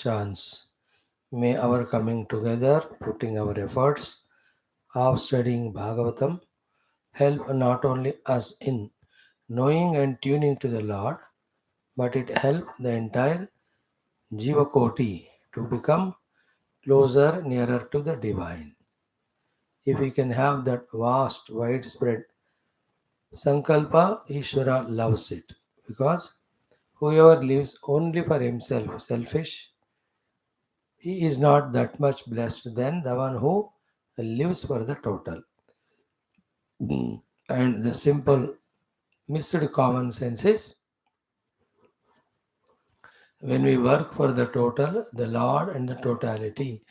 chance. May our coming together, putting our efforts of studying Bhagavatam, help not only us in knowing and tuning to the Lord, but it help the entire Jivakoti to become closer, nearer to the divine. If we can have that vast, widespread Sankalpa, Ishvara loves it because whoever lives only for himself, selfish, he is not that much blessed than the one who lives for the total. And the simple missed common sense is when we work for the total, the Lord and the totality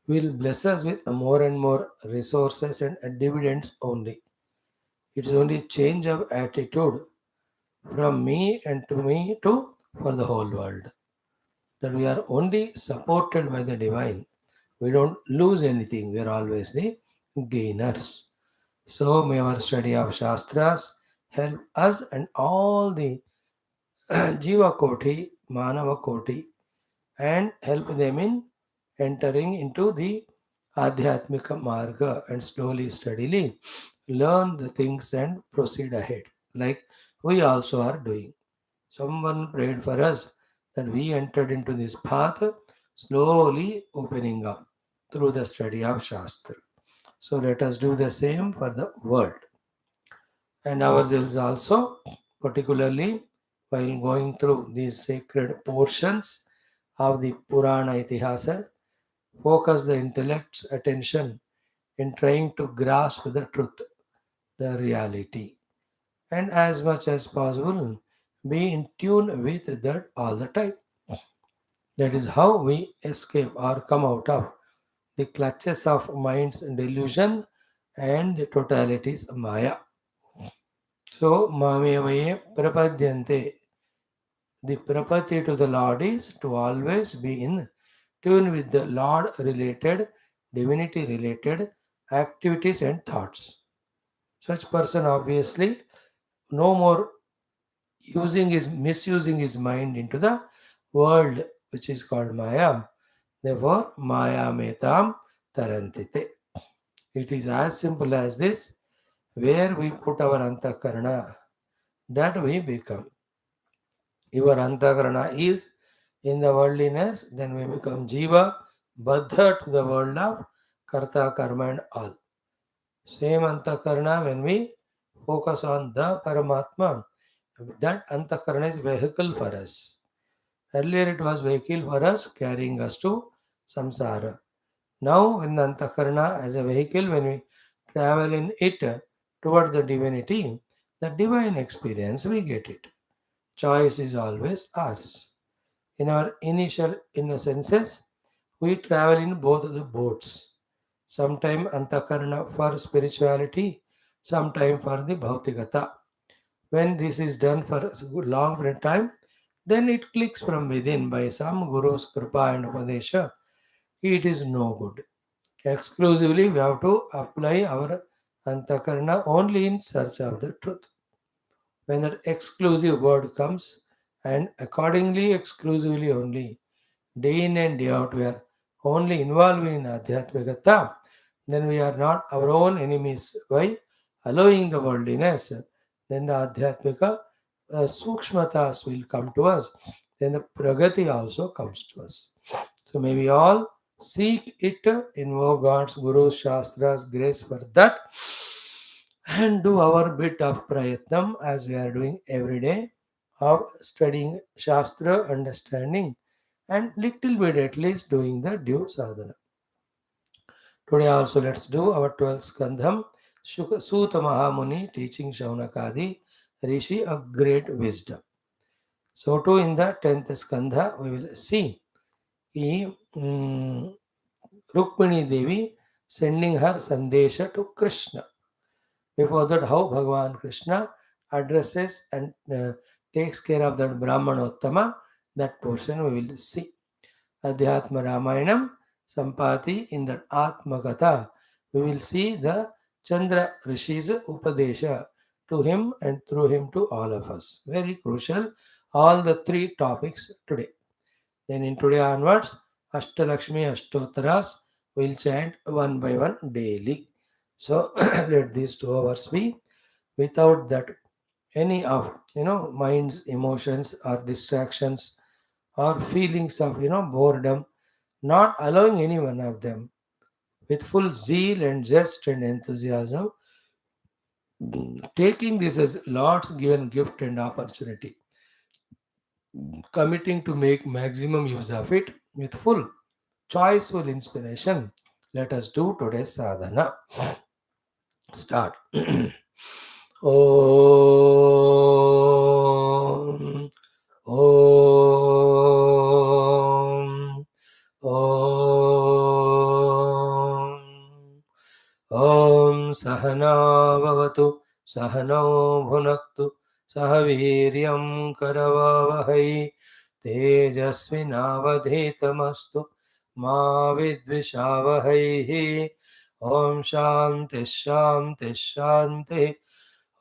will bless us with more and more resources and dividends only. It is only change of attitude from me and to me to for the whole world. That we are only supported by the divine. We don't lose anything. We are always the gainers. So may our study of Shastras help us and all the Jiva Koti, Manava Koti, and help them in entering into the Adhyatmika Marga and slowly, steadily learn the things and proceed ahead, like we also are doing. Someone prayed for us that we entered into this path, slowly opening up through the study of Shastra. So let us do the same for the world and ourselves also, particularly while going through these sacred portions of the Purana Itihasa, focus the intellect's attention in trying to grasp the truth, the reality, and as much as possible be in tune with that all the time. That is how we escape or come out of the clutches of mind's delusion and the totality's maya. So, Mamevaye Prapadyante. The prapati to the Lord is to always be in tune with the Lord related, divinity related activities and thoughts. Such person obviously no more misusing his mind into the world which is called Maya. Therefore, Maya Metam Tarantite. It is as simple as this, where we put our antakarana, that we become. Your antakarana is in the worldliness, then we become jiva, baddha to the world of karta, karma and all. Same antakarana when we focus on the Paramatma, that antakarana is vehicle for us. Earlier it was vehicle for us carrying us to samsara. Now in antakarana as a vehicle, when we travel in it toward the divinity, the divine experience we get it. Choice is always ours. In our initial innocences, we travel in both the boats. Sometime antakarana for spirituality, sometime for the bhautikata. When this is done for a long period of time, then it clicks from within by some guru's kripa and upadesha. It is no good. Exclusively, we have to apply our antakarana only in search of the truth. When that exclusive word comes, and accordingly, exclusively only, day in and day out, we are only involved in Adhyatmikata, then we are not our own enemies. Why? Allowing the worldliness, then the Adhyatmika Sukshmatas will come to us, then the Pragati also comes to us. So may we all seek it, invoke God's Guru Shastra's grace for that, and do our bit of prayatnam as we are doing every day of studying Shastra, understanding, and little bit at least doing the due sadhana. Today also let's do our 12th Skandham, SUTA Mahamuni teaching Shaunakadi Rishi a great wisdom. So too in the 10th Skandha we will see mm, Rukmini Devi sending her Sandesha to Krishna. Before that, how Bhagavan Krishna addresses and takes care of that Brahmanottama, that portion we will see. Adhyatma Ramayanam Sampati in that Atmakatha, we will see the Chandra Rishi's Upadesha to him and through him to all of us. Very crucial, all the three topics today. Then in today onwards, Ashtalakshmi Ashtottaras will chant one by one daily. So let these 2 hours be without that any of mind's emotions or distractions or feelings of boredom, not allowing any one of them, with full zeal and zest and enthusiasm, taking this as Lord's given gift and opportunity, committing to make maximum use of it with full choiceful inspiration. Let us do today's sadhana. Start. Om. Om. Om. Om Sahana Bhavatu Sahano Bhunaktu Sahaviryam Karavavahai Tejasvinavadhitamastu Ma Vidvishavahai. Om Shanti Shanti Shanti.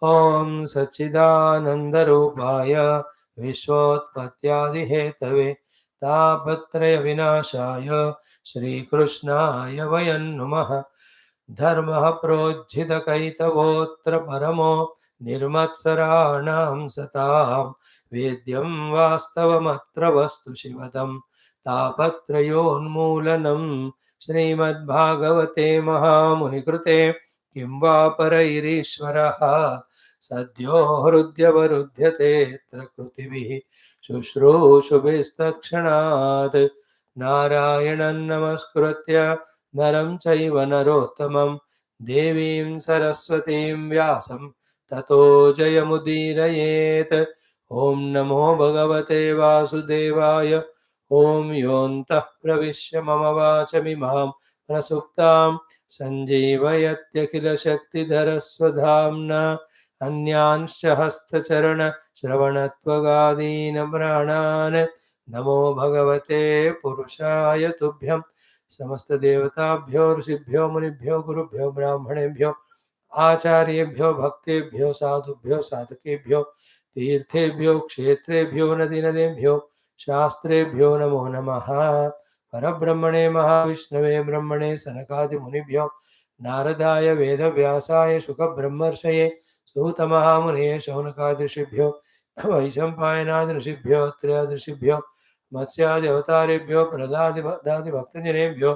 Om Sachidanandarupaya Vishwotpatyadihetave Tapatraya Vinashaya Shri Krishnaya Vayan Namaha. धर्मः प्रोज्झितकैतवोऽत्र परमो निर्मत्सराणां सतां वेद्यं वास्तवमत्र वस्तु शिवदं तापत्रयोन्मूलनं श्रीमद्भागवते महामुनिकृते किं वा परैरीश्वरः सद्यो हृद्यवरुध्यतेऽत्र कृतिभिः शुश्रूषुभिस्तत्क्षणात् नारायणं नमस्कृत्य नरं चैव नरोत्तमं देवीं सरस्वतीं व्यासं ततो जयमुदीरयेत्. ॐ नमो भगवते वासुदेवाय. ॐ योऽन्तः प्रविश्य मम वाचमिमां प्रसुप्तां सञ्जीवयत्यखिलशक्तिधरस्वधाम्ना अन्यांश्च हस्तचरणश्रवणत्वगादीन् प्राणान् नमो भगवते पुरुषाय तुभ्यं. समस्त देवताभ्यो ऋषिभ्यो मुनिभ्यो गुरुभ्यो ब्राह्मणेभ्यो आचार्येभ्यो भक्तेभ्यो साधुभ्यो साधकेभ्यो तीर्थेभ्यो क्षेत्रेभ्यो नदीनदेभ्यो शास्त्रेभ्यो नमो नमः. परब्रह्मणे महाविष्णवे ब्रह्मणे सनकादिमुनिभ्यो नारदाय वेदव्यासाय शुकब्रह्मर्षये सूतमहामुने शौनकादृषिभ्यो वैशम्पायनादृषिभ्यो त्रयादृषिभ्यो मत्स्यादिवतारेभ्यो प्रह्लादिभक्तजनेभ्यो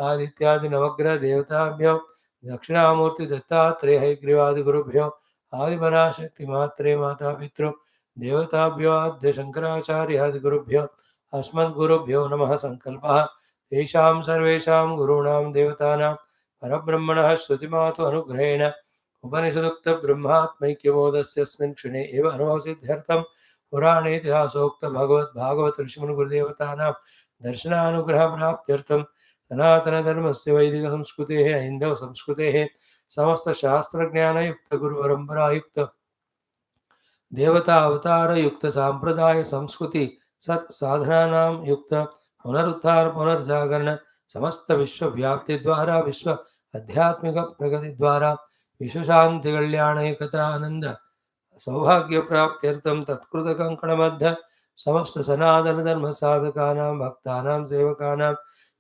आदित्यादिनवग्रहदेवताभ्यो दक्षिणामूर्ति दत्तात्रेय हयग्रीवादिगुरुभ्यो आदिपराशक्तिमात्रे मातापितृ देवताभ्यो आद्य शङ्कराचार्यादिगुरुभ्यो अस्मद्गुरुभ्यो नमः. सङ्कल्पः तेषां सर्वेषां गुरूणां देवतानां परब्रह्मणः श्रुतिमातु अनुग्रहेण उपनिषदुक्तब्रह्मात्मैक्यबोधस्यस्मिन् क्षणे एव अनुभवसिद्ध्यर्थं पुराणेतिहासोक्त भागवत ऋषिमुनिगुरुदेवतानां दर्शनानुग्रहप्राप्त्यर्थं सनातनधर्मस्य वैदिकसंस्कृतेः ऐन्दवसंस्कृतेः समस्तशास्त्रज्ञानयुक्तगुरुपरम्परायुक्त देवता अवतारयुक्त सांप्रदाय संस्कृति सत् साधनानां युक्त पुनरुत्थान पुनर्जागरण समस्त विश्वव्याप्ति द्वारा विश्व आध्यात्मिक प्रगति द्वारा विश्व शांति कल्याण एकता आनंद सौभाग्य प्राप्त्यर्थं तत्कृतकङ्कणबद्ध समस्त सनातन धर्म साधकानां भक्तानां सेवकानां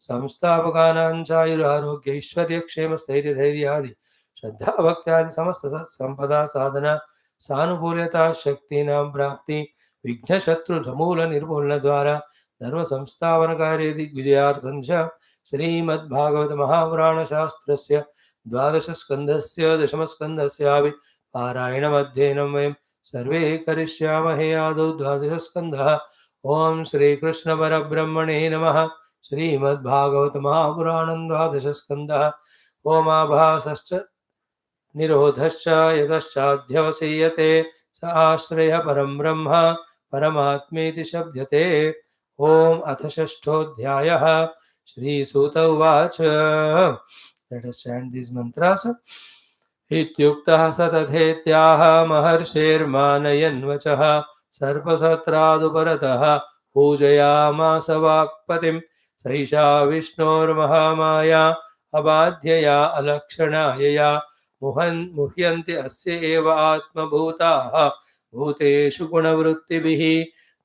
संस्थापकानां चायुरारोग्य ऐश्वर्य क्षेम स्थैर्य धैर्यादि श्रद्धा भक्त्यादि समस्त सत्संपदा साधना सानुकूल्यता शक्तीनां प्राप्ति विघ्न शत्रु समूल निर्मूलन द्वारा धर्म संस्थापन कार्य दिग्विजयार्थं च श्रीमद्भागवत महापुराण शास्त्रस्य द्वादश स्कन्धस्य दशम स्कन्धस्यापि पारायणमध्ययनं वयं सर्वे करिष्यामहे. आदौ द्वादशस्कन्धः. ओम श्रीकृष्ण परब्रह्मणे नमः. श्रीमद्भागवत महापुराणं द्वादशस्कन्धः. ओमाभासश्च निरोधश्च यतश्चाध्यवसीयते स आश्रय परं ब्रह्म परमात्मेति शब्दते. ओम अथ षष्ठोऽध्यायः. श्रीसूत उवाच. Let us chant these mantras. इत्युक्तः स तथेत्याह महर्षेर्मानयन् वचः सर्पसत्रादुपरतः पूजयामास वाक्पतिं सैषा विष्णोर्महामाया अबाध्यया अलक्षणायया मुह्यन्ति अस्य एव आत्मभूताः भूतेषु गुणवृत्तिभिः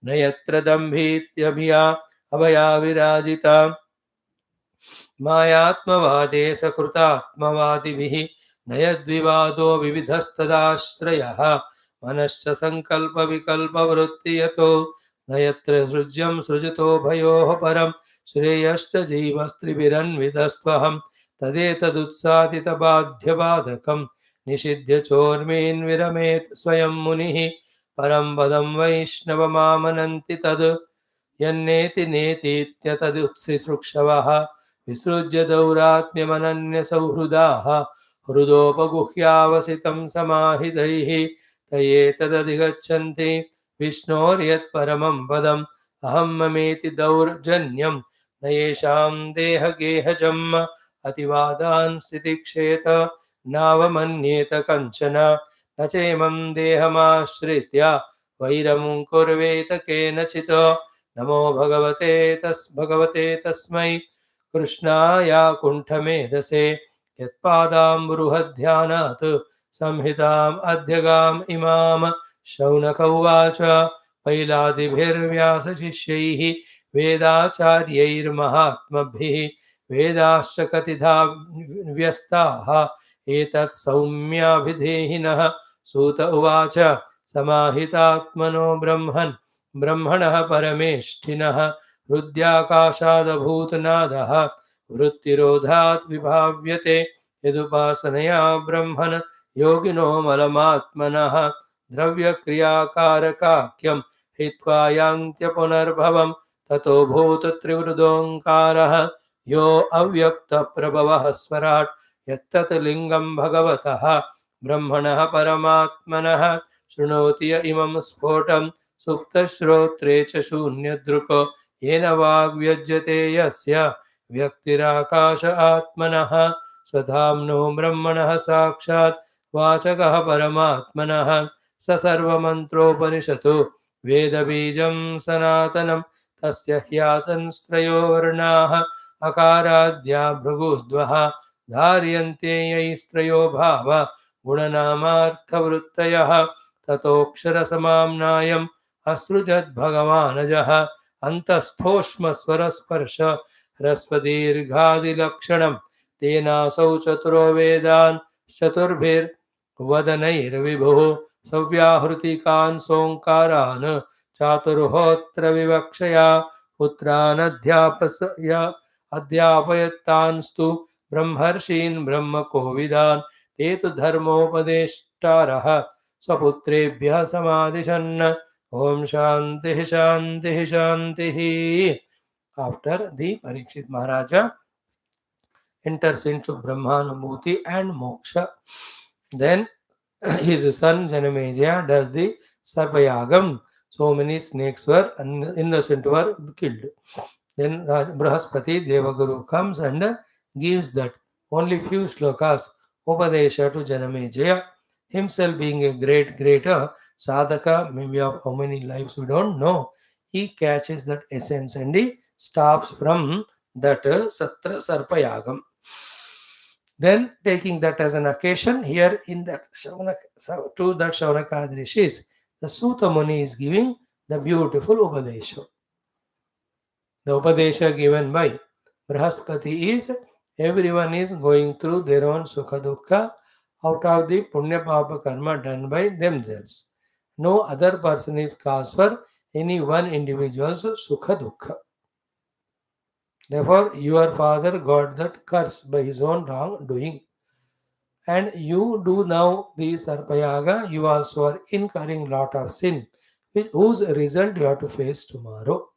न यत्र दम्भीत्यभिया abhaya virajita मायात्मवादे सकृतात्मवादिभिः नयद्विवादो विविधस्तदाश्रयः मनश्च सङ्कल्पविकल्पवृत्तियतो न यत्र सृज्यं सृजतो भयोः परं श्रेयश्च जीवस्त्रिभिरन्वितस्त्वहं तदेतदुत्सादितबाध्यबाधकं निषिध्य चोर्मीन् विरमेत् स्वयं मुनिः परं पदं वैष्णवमामनन्ति तद् यन्नेति नेतीत्यतदुत्सिसृक्षवः विसृज्य दौरात्म्यमनन्यसौहृदाः हृदोपगुह्यावसितं समाहितैः तयेतदधिगच्छन्ति विष्णोर्यत्परमं पदम् अहं ममेति दौर्जन्यं न येषां देहगेहजम् अतिवादान् स्थितिक्षेत नावमन्येत कञ्चन न चैमं देहमाश्रित्य वैरं कुर्वेत केनचित् नमो भगवते तस्मै कृष्णाय कुण्ठमेधसे यत्पादाम्बुरुहध्यानात् संहिताम् अध्यगाम् इमाम शौनक उवाच पैलादिभिर्व्यासशिष्यैः वेदाचार्यैर्महात्मभिः वेदाश्च कतिधा व्यस्ताः एतत् सौम्याभिधेहिनः सूत उवाच समाहितात्मनो ब्रह्मणः परमेष्ठिनः हृद्याकाशादभूतनादः वृत्तिरोधात् विभाव्यते यदुपासनया ब्रह्मन् योगिनो मलमात्मनः द्रव्यक्रियाकारकाख्यं हित्वा यान्त्यपुनर्भवं ततो भूतत्रिवृदोङ्कारः यो अव्यक्तप्रभवः स्वराट् यत्तत् लिङ्गं भगवतः ब्रह्मणः परमात्मनः शृणोति य इमं स्फोटं सुप्तश्रोत्रे च शून्यदृको येन वाग्व्यज्यते यस्य व्यक्तिराकाश आत्मनः स्वधाम्नो ब्रह्मणः साक्षात् वाचकः परमात्मनः स सर्वमन्त्रोपनिषतो वेदबीजं सनातनं तस्य ह्यासंस्त्रयो वर्णाः अकाराद्या भृगुद्वः धार्यन्ते यैस्त्रयो भाव गुणनामार्थवृत्तयः ततोऽक्षरसमाम्नायम् असृजद्भगवानजः अन्तस्थोष्मस्वरस्पर्श ह्रस्वदीर्घादिलक्षणं तेनासौ चतुरो वेदान् चतुर्भिर्वदनैर्विभुः सव्याहृतिकान् सोङ्कारान् चातुर्होत्र विवक्षया पुत्रानध्यापय अध्यापयत्तांस्तु ब्रह्मर्षीन् ब्रह्मकोविदान् ते तु धर्मोपदेष्टारः स्वपुत्रेभ्यः समादिशन् Om Shanti Shanti Shanti. After the Parikshit Maharaja enters into Brahmanubhuti and Moksha, then his son Janamejaya does the Sarpayagam. So many snakes were innocent were killed. Then Brahaspati Devaguru comes and gives that only few slokas Upadesha to Janamejaya, himself being a greater sadhaka, maybe of how many lives we don't know. He catches that essence and he stops from that Satra Sarpayagam. Then taking that as an occasion, here in that Shaunaka, to that Shaunaka Rishis, the Suta Muni is giving the beautiful Upadesha. The Upadesha given by Brahaspati is everyone is going through their own Sukha Dukkha out of the Punya Papa Karma done by themselves. No other person is cause for any one individual's Sukha Dukkha. Therefore, your father got that curse by his own wrongdoing. And you do now the Sarpayaga, you also are incurring lot of sin, whose result you have to face tomorrow.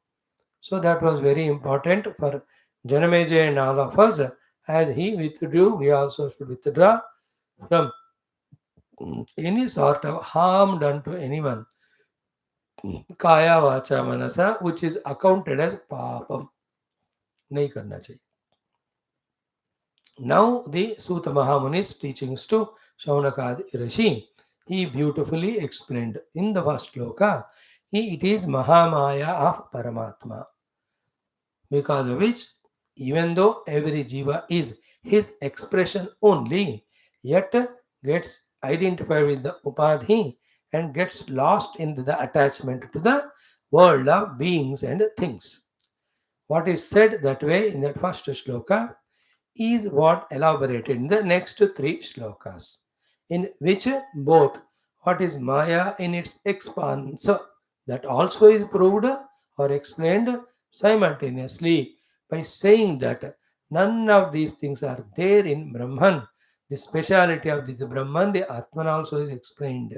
So that was very important for Janamejaya and all of us. As he withdrew, we also should withdraw from any sort of harm done to anyone. Kaya vacha manasa, which is accounted as papam. Nahi karna chahiye. Now the Suta Mahamuni's teachings to Shaunaka Rishi, he beautifully explained in the first sloka, it is Mahamaya of Paramatma, because of which, even though every jiva is his expression only, yet gets identified with the upadhi and gets lost in the attachment to the world of beings and things. What is said that way in that first shloka is what elaborated in the next three shlokas, in which both what is Maya in its expanse, that also is proved or explained simultaneously by saying that none of these things are there in Brahman. The speciality of this Brahman, the Atman, also is explained.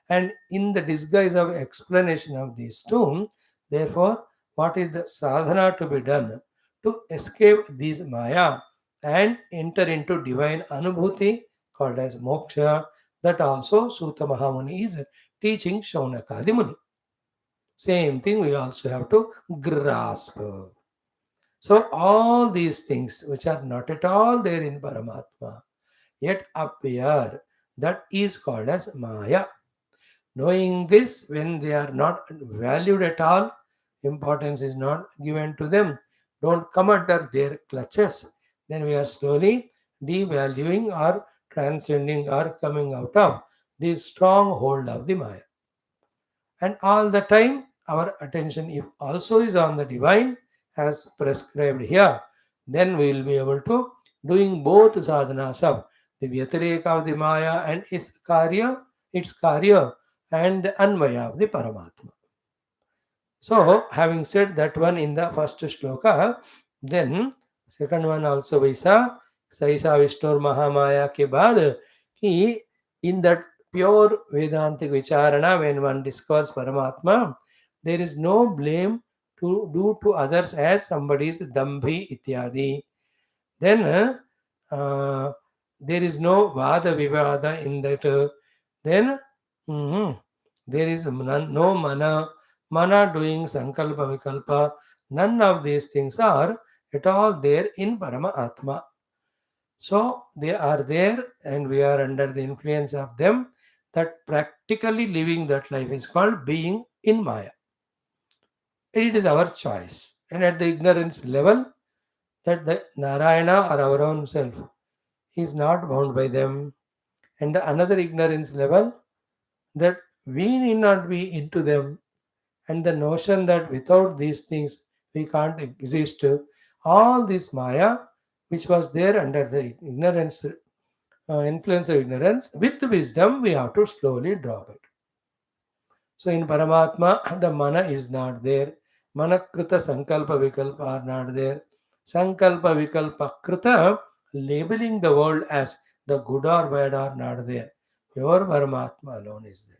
And in the disguise of explanation of these two, therefore, what is the sadhana to be done to escape these Maya and enter into divine anubhuti called as moksha? That also Suta Mahamuni is teaching Shaunaka the Muni. Same thing we also have to grasp. So all these things which are not at all there in Paramatma yet appear, that is called as Maya. Knowing this, when they are not valued at all, importance is not given to them, don't come under their clutches, then we are slowly devaluing or transcending or coming out of this stronghold of the Maya. And all the time, our attention if also is on the divine as prescribed here, then we will be able to doing both sadhanas of the Vyatireka of the Maya and its karya, and the Anvaya of the Paramatma. So, having said that one in the first shloka, then second one also Vyasa, Saisa Vishnur Mahamaya ke baad, कि in that pure Vedantic Vicharana, when one discovers Paramatma, there is no blame to do to others as somebody's Dambhi ityadi. Then uh, there is no Vada Vivada in that. Then mhm, there is no mana doing Sankalpa Vikalpa. None of these things are at all there in Parama Atma. So they are there and we are under the influence of them. That practically living that life is called being in Maya. It is our choice. And at the ignorance level, that the Narayana or our own self is not bound by them. And the another ignorance level, that we need not be into them. And the notion that without these things we can't exist. All this Maya, which was there under the ignorance, influence of ignorance, with wisdom we have to slowly drop it. So in Paramatma, the mana is not there. Manakrita Sankalpa Vikalpa are not there. Sankalpa Vikalpa Krita, labeling the world as the good or bad are not there. Pure Paramatma alone is there.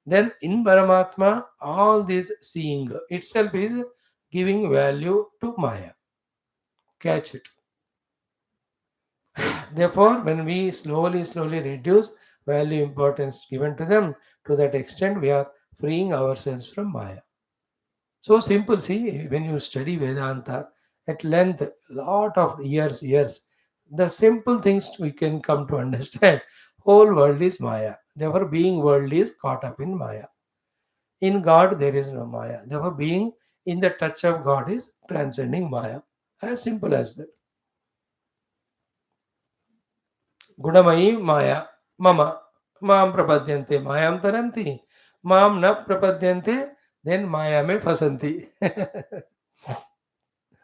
Then in Paramatma, all this seeing itself is giving value to Maya. Catch it. Therefore, when we slowly reduce value importance given to them, to that extent we are freeing ourselves from Maya. So simple, see, when you study Vedanta at length, lot of years, the simple things we can come to understand. Whole world is Maya. Therefore, being worldly is caught up in Maya. In God, there is no Maya. Therefore, being in the touch of God is transcending Maya. As simple as that. Gunamayi Maya, Mama, Mam Prapadyante, Mayam Taranti, Mam na Prapadyante, then Maya me fasanti.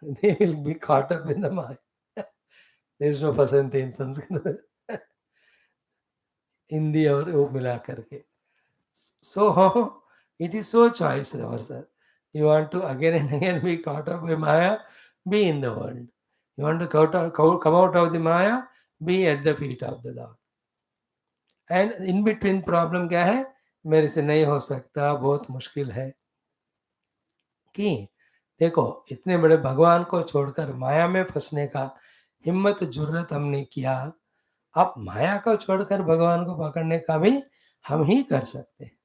They will be caught up in the Maya. There is no fasanti in Sanskrit. Hindi और वो मिला करके. So it is so choice ourselves. You want to again and again be caught up by Maya, be in the world. You want to come out of the Maya, be at the feet of the Lord. And in between problem क्या है, मेरे से नहीं हो सकता, बहुत मुश्किल है. कि देखो इतने बड़े भगवान को छोड़कर माया में फंसने का हिम्मत जुर्रत हमने किया, अब माया को छोड़कर भगवान को पकड़ने का भी हम ही कर सकते हैं.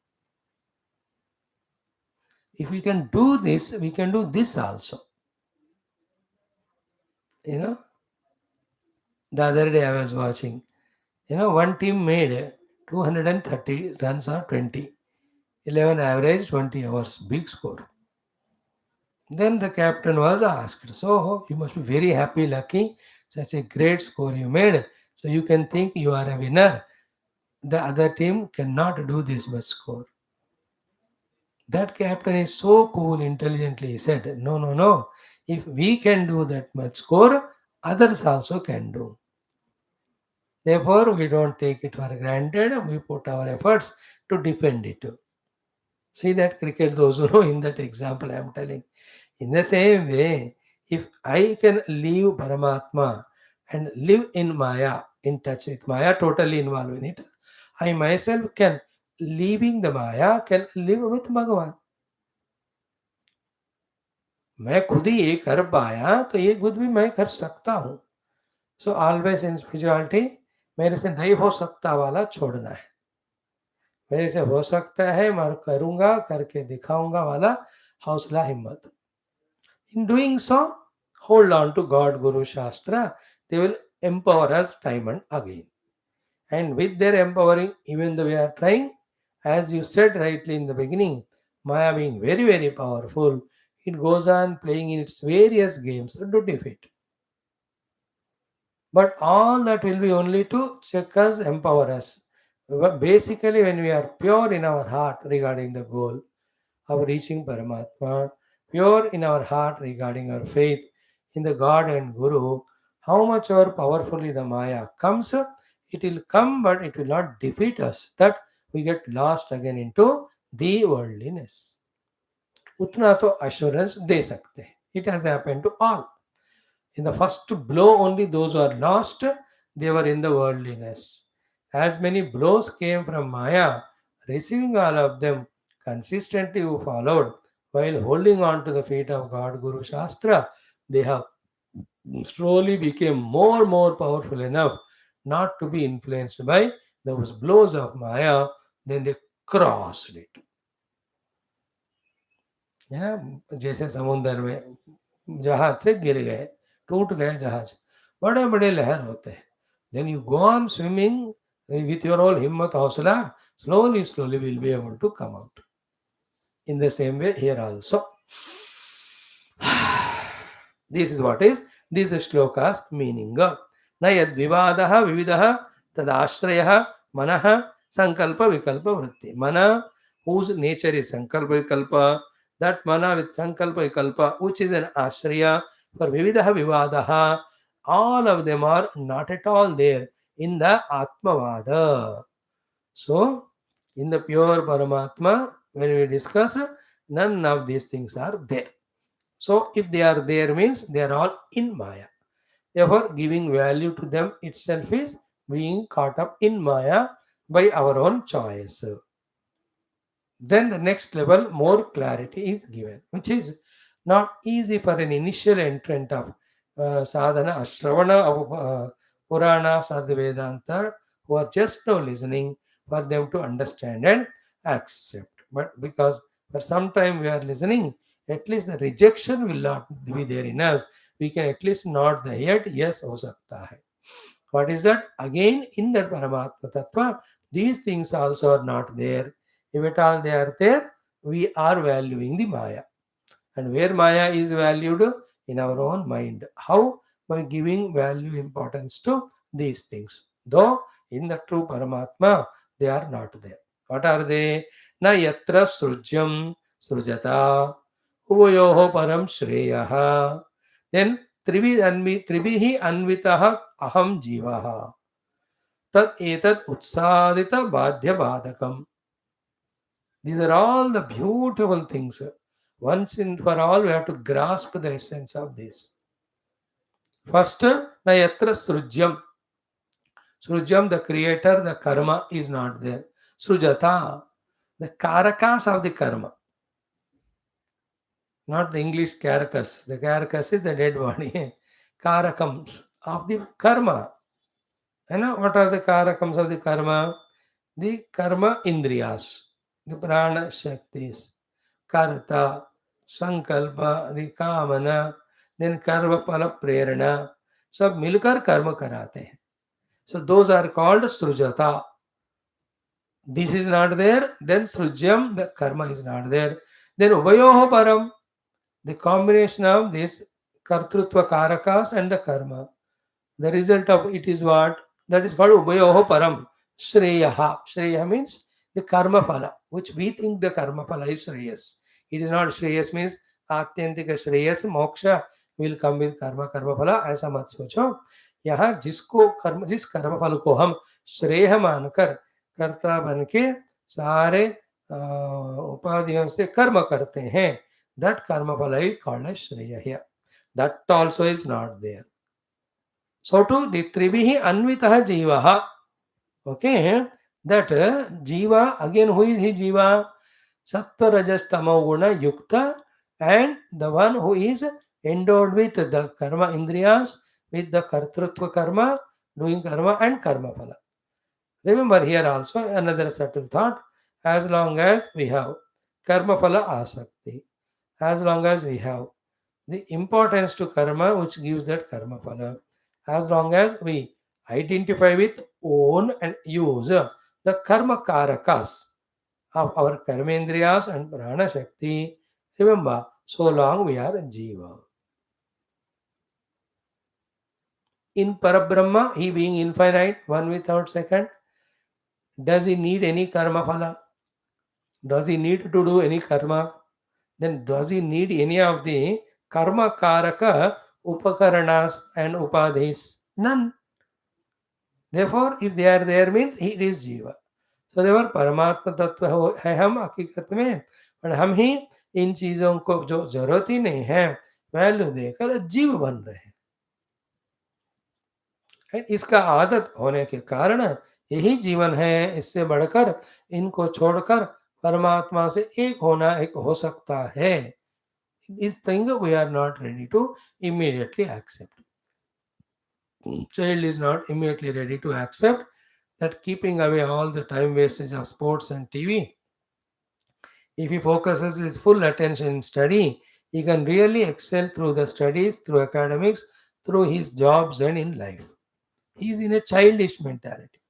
If we can do this, we can do this also. You know, the other day I was watching, one team made 230 runs or 20, 11 average, 20 hours, big score. Then the captain was asked, so you must be very happy, lucky, such a great score you made. So you can think you are a winner. The other team cannot do this much score. That captain is so cool, intelligently. He said, no. If we can do that much score, others also can do. Therefore, we don't take it for granted. We put our efforts to defend it. See that cricket, those who know in that example I am telling. In the same way, if I can leave Paramatma and live in Maya, in touch with Maya, totally involved in it, I myself can, leaving the Maya, can live with Bhagavan. मैं खुद ही ये कर पाया तो ये खुद भी मैं कर सकता हूँ. सो ऑलवेज इन स्पिरिचुअलिटी, मेरे से नहीं हो सकता वाला छोड़ना है. मेरे से हो सकता है, मैं करूँगा, करके दिखाऊँगा वाला हौसला, हिम्मत. In doing so, hold on to God, Guru, Shastra. They will empower us time and again. And with their empowering, even though we are trying, as you said rightly in the beginning, Maya being very, very powerful, it goes on playing in its various games to defeat. But all that will be only to check us, empower us. But basically, when we are pure in our heart regarding the goal of reaching Paramatma, pure in our heart regarding our faith in the God and Guru, how much or powerfully the Maya comes, it will come, but it will not defeat us. That we get lost again into the worldliness. उतना तो assurance दे सकते हैं. It has happened to all. In the first blow, only those who are lost, they were in the worldliness. As many blows came from Maya, receiving all of them consistently who followed, while holding on to the feet of God, Guru Shastra, they have slowly became more powerful enough not to be influenced by those blows of Maya. Then they crossed it. है ना, जैसे समुद्र में जहाज से गिर गए, टूट गए जहाज, बड़े बड़े लहर होते हैं. Then you go on swimming with your whole himmat hausla, slowly we'll be able to come out. In the same way here also. This is what is this shloka's meaning. Na yad vivadaha vividaha tadashrayah manaha sankalpa vikalpa vritti. Mana, whose nature is sankalpa vikalpa, that mana with sankalpa vikalpa, which is an ashraya for vividaha vivadaha, all of them are not at all there in the Atmavada. So, in the pure Paramatma, when we discuss, none of these things are there. So, if they are there means they are all in Maya. Therefore, giving value to them itself is being caught up in Maya by our own choice. Then the next level, more clarity is given, which is not easy for an initial entrant of sadhana, Shravana of Purana, Sadhu Vedanta, who are just now listening, for them to understand and accept. But because for some time we are listening, at least the rejection will not be there in us. We can at least nod the head, yes, ho sakta hai. What is that? Again, in that Paramatma Tattva, these things also are not there. If at all they are there, we are valuing the Maya. And where Maya is valued? In our own mind. How? By giving value, importance to these things. Though in the true Paramatma, they are not there. What are they? Na yatra srujyam srujata uvayoho param shreyaha. Then tribihi anvitaha aham jivaha. Tat etat utsadita badhya badakam. These are all the beautiful things. Once and for all, we have to grasp the essence of this. First, Nayatra Srujyam. Srujyam, the creator, the karma is not there. Srujata, the karakas of the karma. Not the English carcass. The carcass is the dead body. Karakams of the karma. You know, what are the karakams of the karma? The karma indriyas, the prana shaktis, karta, संकल्प the कामना, then कर्म फल प्रेरणा, सब मिलकर कर्म कराते हैं. So those are called सृजता. This is not there, then सृज्यम, the karma is not there. Then uvayoho param, the combination of this kartrutva karakas and the karma. The result of it is what? That is called uvayoho param. Shreyaha. Shreya means the karma phala, which we think the karma phala is Shreyas. It is not. Shreyas means आत्यंतिक श्रेयस मोक्ष will come with कर्म फल, ऐसा मत सोचो। यहाँ जिसको कर्म, जिस कर्म फल को हम श्रेय मानकर कर्ता बन के सारे उपाधियों से कर्म करते हैं, that karma phala is called as shreya here. That also is not there. So to the tribihi anvitaha jivaha. Okay, that jiva, again who is he jiva? Sattva rajas tamo guna yukta, and the one who is endowed with the karma indriyas, with the kartrutva karma, doing karma and karma phala. Remember here also another subtle thought, as long as we have karma phala asakti, as long as we have the importance to karma which gives that karma phala, as long as we identify with, own and use the karma karakas of our karmendriyas and prana shakti, remember, so long we are jiva. In Parabrahma, he being infinite, one without second, does he need any karma phala? Does he need to do any karma? Then does he need any of the karma karaka upakaranas and upadhis? None. Therefore, if they are there means he is jiva. So therefore परमात्मा तत्व है हम हकीकत में, पर हम ही इन चीजों को जो जरूरत ही नहीं है वैल्यू देकर जीव बन रहे हैं। इसका आदत होने के कारण यही जीवन है, इससे बढ़कर इनको छोड़कर परमात्मा से एक होना एक हो सकता है। This thing we are not ready to immediately accept. Child is not immediately ready to accept that keeping away all the time wastage of sports and TV. If he focuses his full attention in study, he can really excel through the studies, through academics, through his jobs and in life. He is in a childish mentality.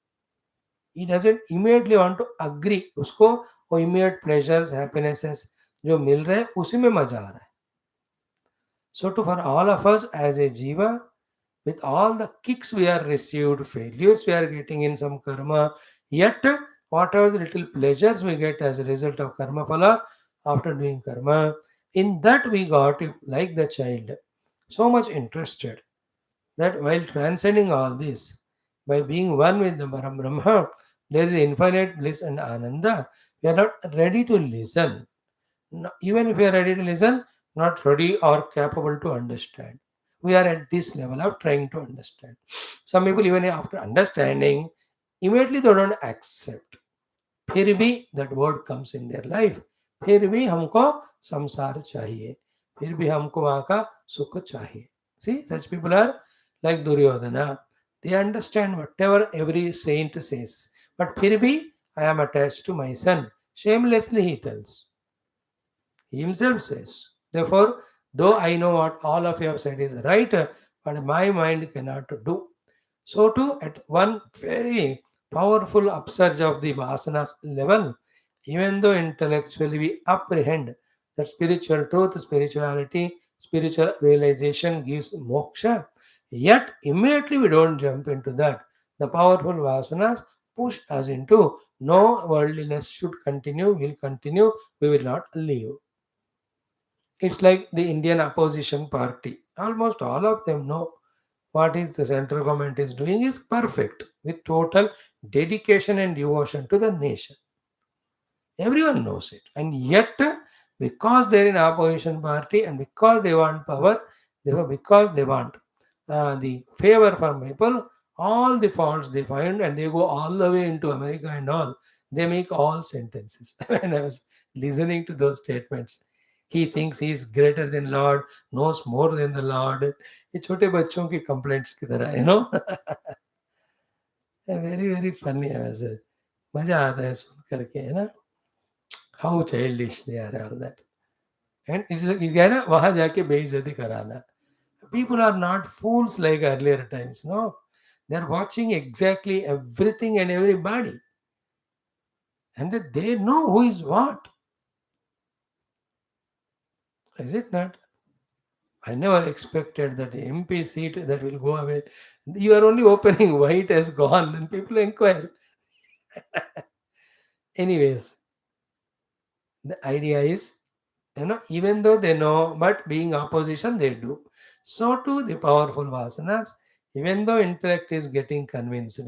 He doesn't immediately want to agree. उसको वो immediate pleasures, happinesses जो मिल रहे हैं उसी में मजा आ रहा है. So to for all of us as a jiva, with all the kicks we are received, failures we are getting in some karma, yet whatever the little pleasures we get as a result of karma phala after doing karma, in that we got like the child, so much interested that while transcending all this, by being one with the Brahma, there is infinite bliss and ananda. We are not ready to listen. Even if we are ready to listen, not ready or capable to understand. We are at this level of trying to understand. Some people, even after understanding, immediately they don't accept. फिर भी that word comes in their life. फिर भी हमको संसार चाहिए, फिर भी हमको वहाँ का सुख चाहिए. See, such people are like Duryodhana. They understand whatever every saint says, but फिर भी I am attached to my son. Shamelessly he tells. He himself says. Therefore, though I know what all of you have said is right, but my mind cannot do. So too, at one very powerful upsurge of the vasanas level, even though intellectually we apprehend that spiritual truth, spirituality, spiritual realization gives moksha, yet immediately we don't jump into that. The powerful vasanas push us into no, worldliness should continue, will continue, we will not leave. It's like the Indian opposition party. Almost all of them know what is the central government is doing is perfect with total dedication and devotion to the nation. Everyone knows it. And yet, because they're in opposition party and because they want power, therefore because they want the favor from people, all the faults they find and they go all the way into America and all. They make all sentences. When I was listening to those statements, he thinks he is greater than Lord, knows more than the Lord. ये छोटे बच्चों की complaints की तरह, you know. Very very funny है वैसे, मजा आता है सुन करके, है ना. How childish they are, all that. And it's like you है ना वहाँ जाके बेइज्जती कराना. People are not fools like earlier times, no. They are watching exactly everything and everybody, and they know who is what. Is it not? I never expected that MP seat that will go away. You are only opening white has gone, then people inquire. Anyways, the idea is Even though they know, but being opposition, they do. So too the powerful vasanas, even though intellect is getting convinced,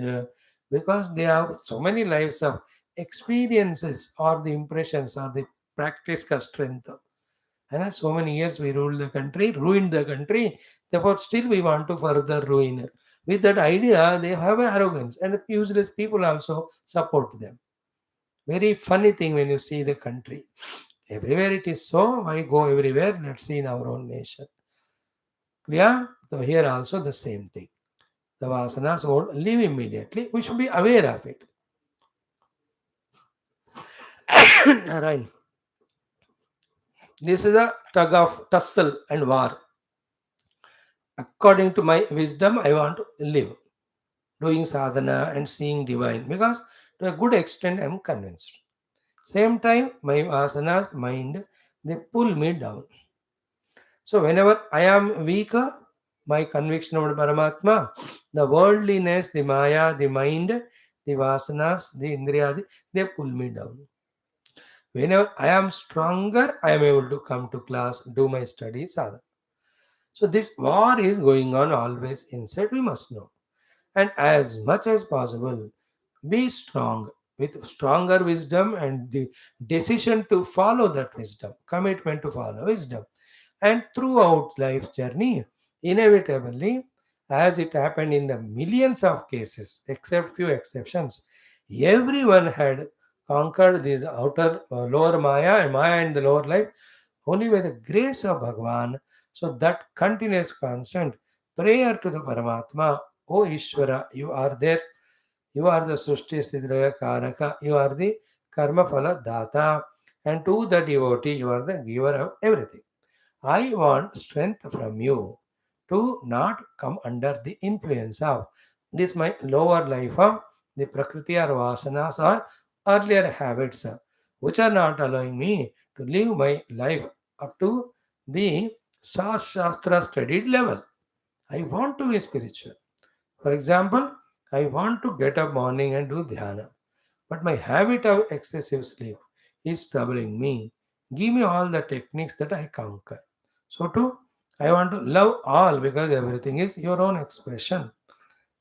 because they have so many lives of experiences or the impressions or the practice ka strength. So many years we ruled the country, ruined the country, therefore still we want to further ruin. With that idea, they have arrogance, and useless people also support them. Very funny thing when you see the country. Everywhere it is so, why go everywhere? Let's see in our own nation. Clear? So here also the same thing. The vasanas won't leave immediately. We should be aware of it. Right. This is a tug of tussle and war. According to my wisdom, I want to live, doing sadhana and seeing divine, because to a good extent I am convinced. Same time, my vasanas mind, they pull me down. So whenever I am weaker, my conviction about Paramatma, the worldliness, the Maya, the mind, the vasanas, the Indriyadi, they pull me down. Whenever I am stronger, I am able to come to class, do my studies, sadhana. So this war is going on always inside, we must know. And as much as possible, be strong with stronger wisdom and the decision to follow that wisdom, commitment to follow wisdom. And throughout life's journey, inevitably, as it happened in the millions of cases, except few exceptions, everyone had conquered this outer lower Maya and Maya and the lower life only by the grace of Bhagavan. So that continuous constant prayer to the Paramatma, O Ishvara, you are there. You are the Sushti Siddhaya Karaka. You are the Karma Phala Data. And to the devotee, you are the giver of everything. I want strength from you to not come under the influence of this my lower life of the Prakriti or Vasanas or earlier habits, which are not allowing me to live my life up to the Shastra studied level. I want to be spiritual. For example, I want to get up morning and do dhyana, but my habit of excessive sleep is troubling me. Give me all the techniques that I conquer. So too, I want to love all because everything is your own expression.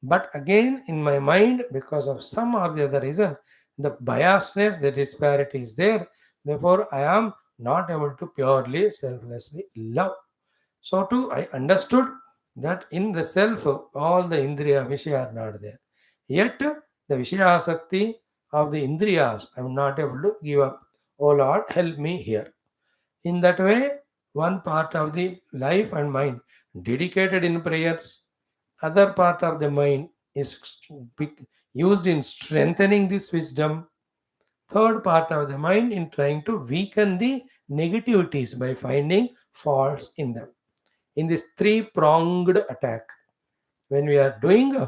But again, in my mind, because of some or the other reason, the biasness, the disparity is there. Therefore, I am not able to purely, selflessly love. So too, I understood that in the self, all the Indriya Vishaya are not there. Yet, the Vishaya Sakti of the Indriyas, I am not able to give up. Oh Lord, help me here. In that way, one part of the life and mind dedicated in prayers, other part of the mind is used in strengthening this wisdom, third part of the mind in trying to weaken the negativities by finding faults in them. In this three pronged attack, when we are doing,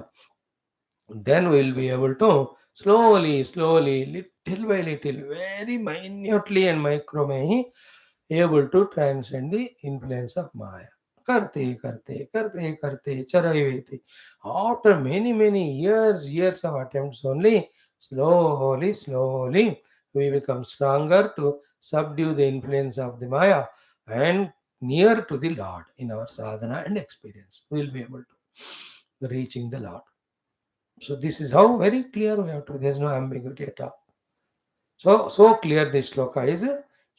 then we will be able to slowly, little by little, very minutely and micro में ही able to transcend the influence of Maya. करते चरैवेति. After many years of attempts only, slowly, we become stronger to subdue the influence of the Maya and near to the Lord in our sadhana and experience. We will be able to reaching the Lord. So this is how very clear we have to. There is no ambiguity at all. So clear this shloka is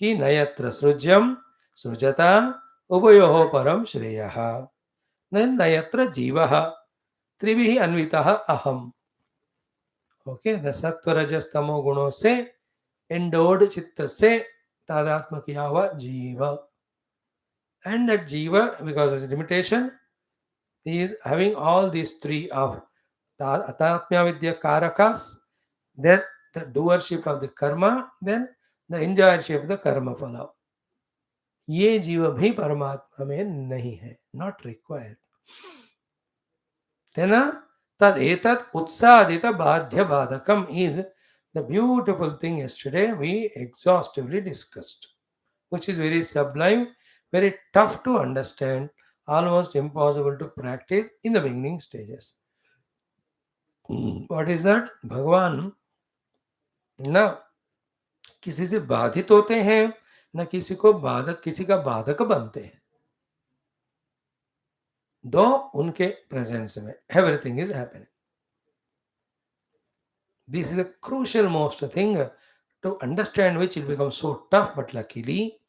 कि नयत्र सृज्यम सृजता उभयोः परम श्रेयः नयत्र जीवः त्रिभिः अन्वितः अहम. Okay, the सत्व रजस तमो गुणों से एंडोड चित्त से तादात्म किया हुआ जीव. And that jiva, because of its limitation, he is having all these three of atatmya vidya karakas, then the doership of the karma, then the enjoyership of the karma phala. ये जीव भी परमात्मा में नहीं है, not required. तेना तद एतत् उत्सादित बाध्य बाधकम is the beautiful thing yesterday we exhaustively discussed, which is very sublime, very tough to understand, almost impossible to practice in the beginning stages. What is that? भगवान ना किसी से बाधित होते हैं, न किसी को बाधक, किसी का बाधक बनते हैं, दो उनके प्रेजेंस में everything is happening. This is a crucial most thing to understand, which will become so tough. But luckily,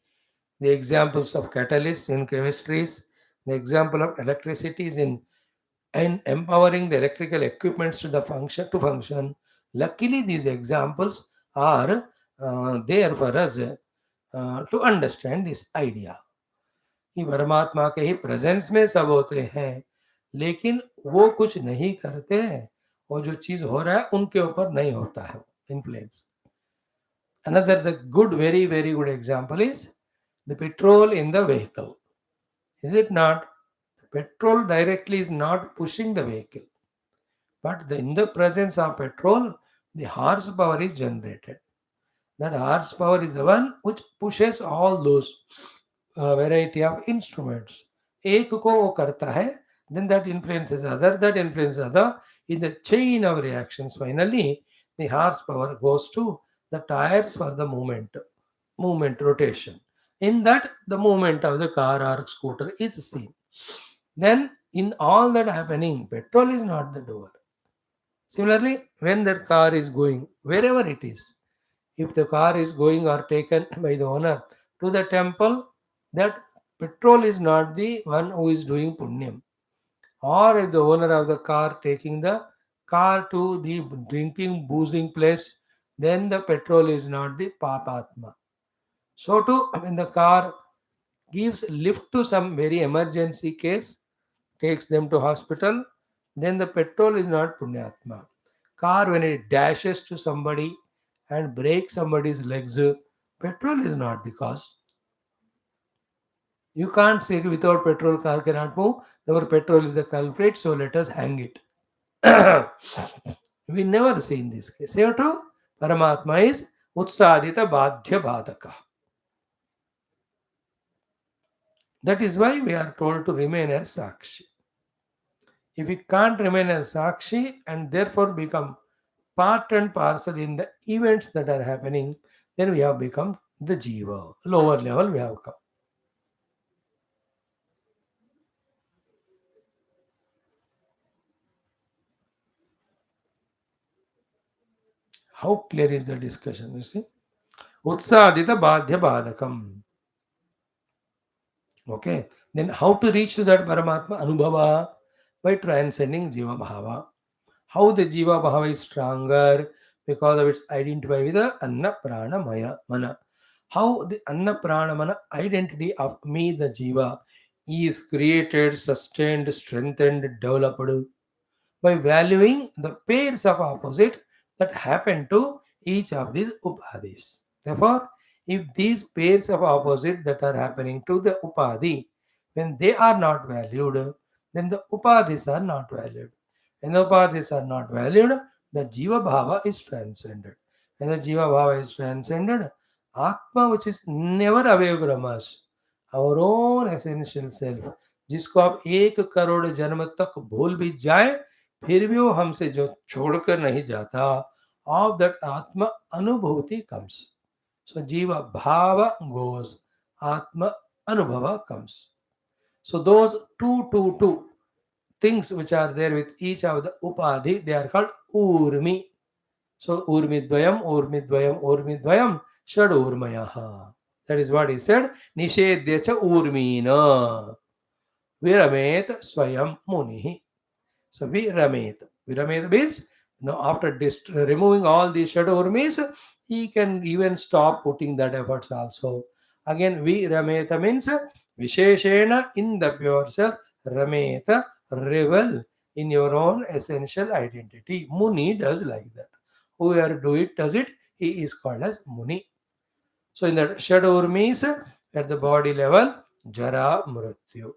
the examples of catalysts in chemistries, the example of electricity is in and empowering the electrical equipments to the function. Luckily, these examples are there for us to understand this idea कि परमात्मा के ही presence में सब होते हैं, लेकिन वो कुछ नहीं करते हैं, और जो चीज हो रहा है उनके ऊपर नहीं होता है influence. Another the good, very very good example is the petrol in the vehicle. Is it not? The petrol directly is not pushing the vehicle, but in the presence of petrol, the horsepower is generated. That horsepower is the one which pushes all those variety of instruments. एक को वो करता है, then that influences other, that influences other. In the chain of reactions, finally, the horsepower goes to the tires for the movement rotation. In that, the movement of the car or scooter is seen. Then, in all that happening, petrol is not the doer. Similarly, when that car is going, wherever it is, if the car is going or taken by the owner to the temple, that petrol is not the one who is doing punyam. Or if the owner of the car taking the car to the drinking, boozing place, then the petrol is not the papatma. So too, when the car gives lift to some very emergency case, takes them to hospital, then the petrol is not punyatma. Car when it dashes to somebody and breaks somebody's legs, petrol is not the cause. You can't say without petrol car cannot move. Therefore, petrol is the culprit, so let us hang it. We never see in this case. Say to Paramatma is Utsadita Badhya Badaka. That is why we are told to remain as Sakshi. If we can't remain as Sakshi and therefore become part and parcel in the events that are happening, then we have become the Jiva. Lower level we have come. How clear is the discussion? You see? Utsadita Badhya Badakam. Okay. Then how to reach to that Paramatma Anubhava? By transcending Jiva Bhava. How the Jiva Bhava is stronger? Because of its identify with the Anna Prana Maya Mana. How the Anna Prana Mana identity of me, the Jiva, is created, sustained, strengthened, developed by valuing the pairs of opposite that happen to each of these upadhis. Therefore, if these pairs of opposite that are happening to the upadhi, when they are not valued, then the upadhis are not valued. When the upadhis are not valued, the jiva bhava is transcended. When the jiva bhava is transcended, Atma, which is never away from us, our own essential self, जिसको आप 1 करोड़ जन्म तक भूल भी जाए, फिर भी वो हमसे जो छोड़कर नहीं जाता, of that atma anubhuti comes. So jiva bhava goes, atma anubhava comes. So those two things which are there with each of the upadhi, they are called urmi. So urmidvayam shad urmayaha. That is what he said. Nishedyacha urmina viramet swayam munihi. So Viramet. Viramet means after removing all these shadow urmis, he can even stop putting that efforts also. Again, Virameta means Visheshena in the pure self, Rameta, revel in your own essential identity. Muni does like that. Whoever does it, he is called as Muni. So in the shadow urmis, at the body level, Jara Mrityu.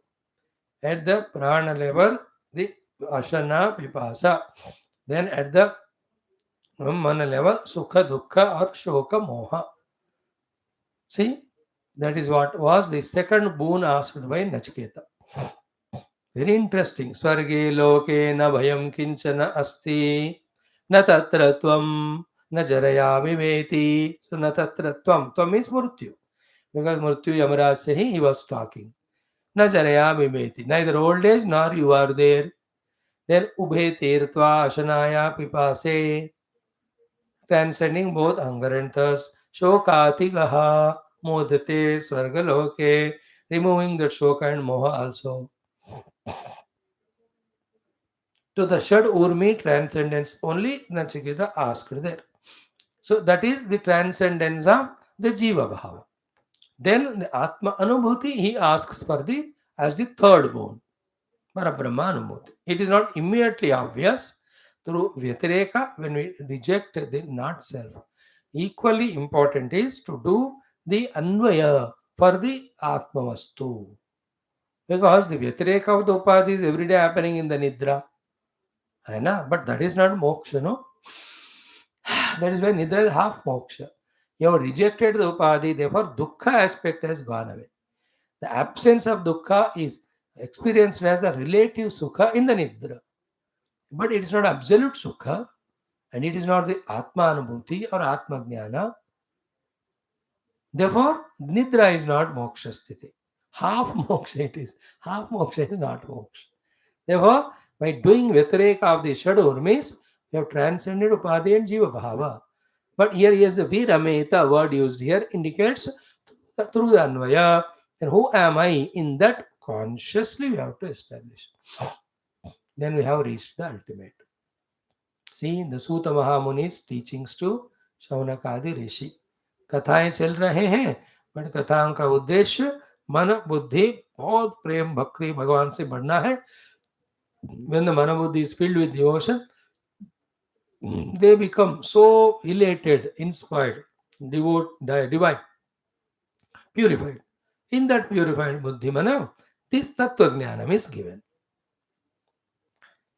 At the prana level, the Ashana Pipasa. Then at the mana level, Sukha Dukkha or Shoka Moha. See, that is what was the second boon asked by Nachiketa. Very interesting. Swarge loke na bhayam kinchana asti na tatra tvam na jaraya viveti. So na tatra tvam. Tvam means murtyu. because Mrityu Yamaraj se he was talking. Na jaraya bimeti. Neither old age nor you are there. Then ubhe tirtva ashanaya pipase. Transcending both hunger and thirst. Shokatigaha modate swargaloke. Removing the shoka and moha also. To the Shad Urmi transcendence only Nachiketa asked there. So that is the transcendence of the Jiva Bhava. Then the Atma Anubhuti he asks for the as the third bone. Parabrahma Anubhuti. It is not immediately obvious through Vyatireka when we reject the not self. Equally important is to do the Anvaya for the Atma Vastu. Because the Vyatireka of the Upadhi is every day happening in the Nidra. है ना? But that is not moksha, no? That is why Nidra is half moksha. You have rejected the upadhi, therefore dukkha aspect has gone away. The absence of dukkha is experienced as the relative sukha in the Nidra. But it is not absolute sukha and it is not the Atma Anubhuti or Atma Jnana. Therefore, Nidra is not moksha sthiti. Half moksha it is. Half moksha is not moksha. Therefore, by doing Vyatireka of the Shadur means you have transcended Upadhi and Jiva Bhava. But here is the Virameta word used here indicates through the Anvaya. And who am I? In that consciously we have to establish. Then we have reached the ultimate. See the Suta Mahamuni's teachings to Shaunakadi Rishi. कथाएं चल रहे हैं but कथाओं का उद्देश्य मन बुद्धि बहुत प्रेम भक्ति भगवान से बढ़ना है. When the mana buddhi is filled with devotion, they become so elated, inspired, divine, purified. In that purified buddhi mana, this tattva jnanam is given.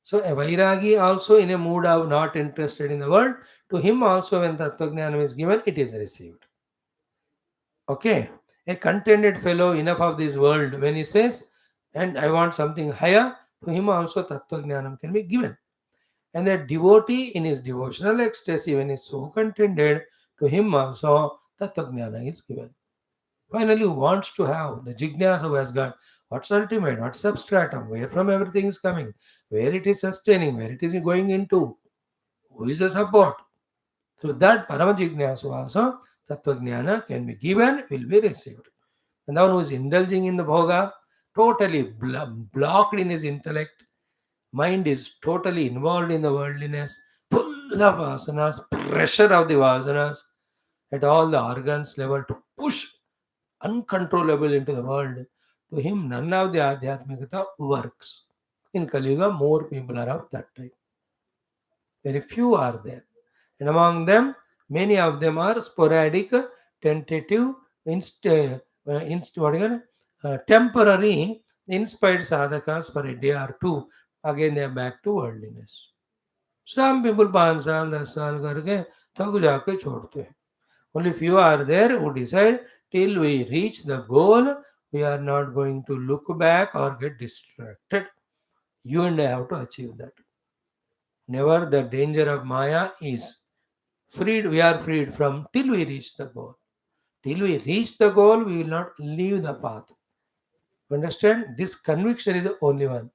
So a vairagi also in a mood of not interested in the world, to him also when tattva jnanam is given, it is received. Okay, a contented fellow enough of this world, when he says, and I want something higher, to him also tattva jnanam can be given. And the devotee in his devotional ecstasy, when he is so contented, to him also tattva jnana is given. Finally, who wants to have the jignasa who has got what's ultimate, what's substratum, where from everything is coming, where it is sustaining, where it is going into, who is the support. Through that Parama Jignasu also, Tattva Jnana can be given, will be received. And the one who is indulging in the bhoga, totally blocked in his intellect, mind is totally involved in the worldliness, full of vasanas, pressure of the vasanas at all the organs level to push uncontrollable into the world. To him, none of the Adhyatmikata works. In Kali Yuga, more people are of that type. Very few are there. And among them, many of them are sporadic, tentative, temporary, inspired sadhakas for a day or two. Again, they are back to worldliness. Some people 5 साल 10 साल करके थक जाके छोड़ते हैं. Only few are there who decide till we reach the goal, we are not going to look back or get distracted. You and I have to achieve that. Never the danger of Maya is freed, we are freed from till we reach the goal. Till we reach the goal, we will not leave the path. Understand? This conviction is the only one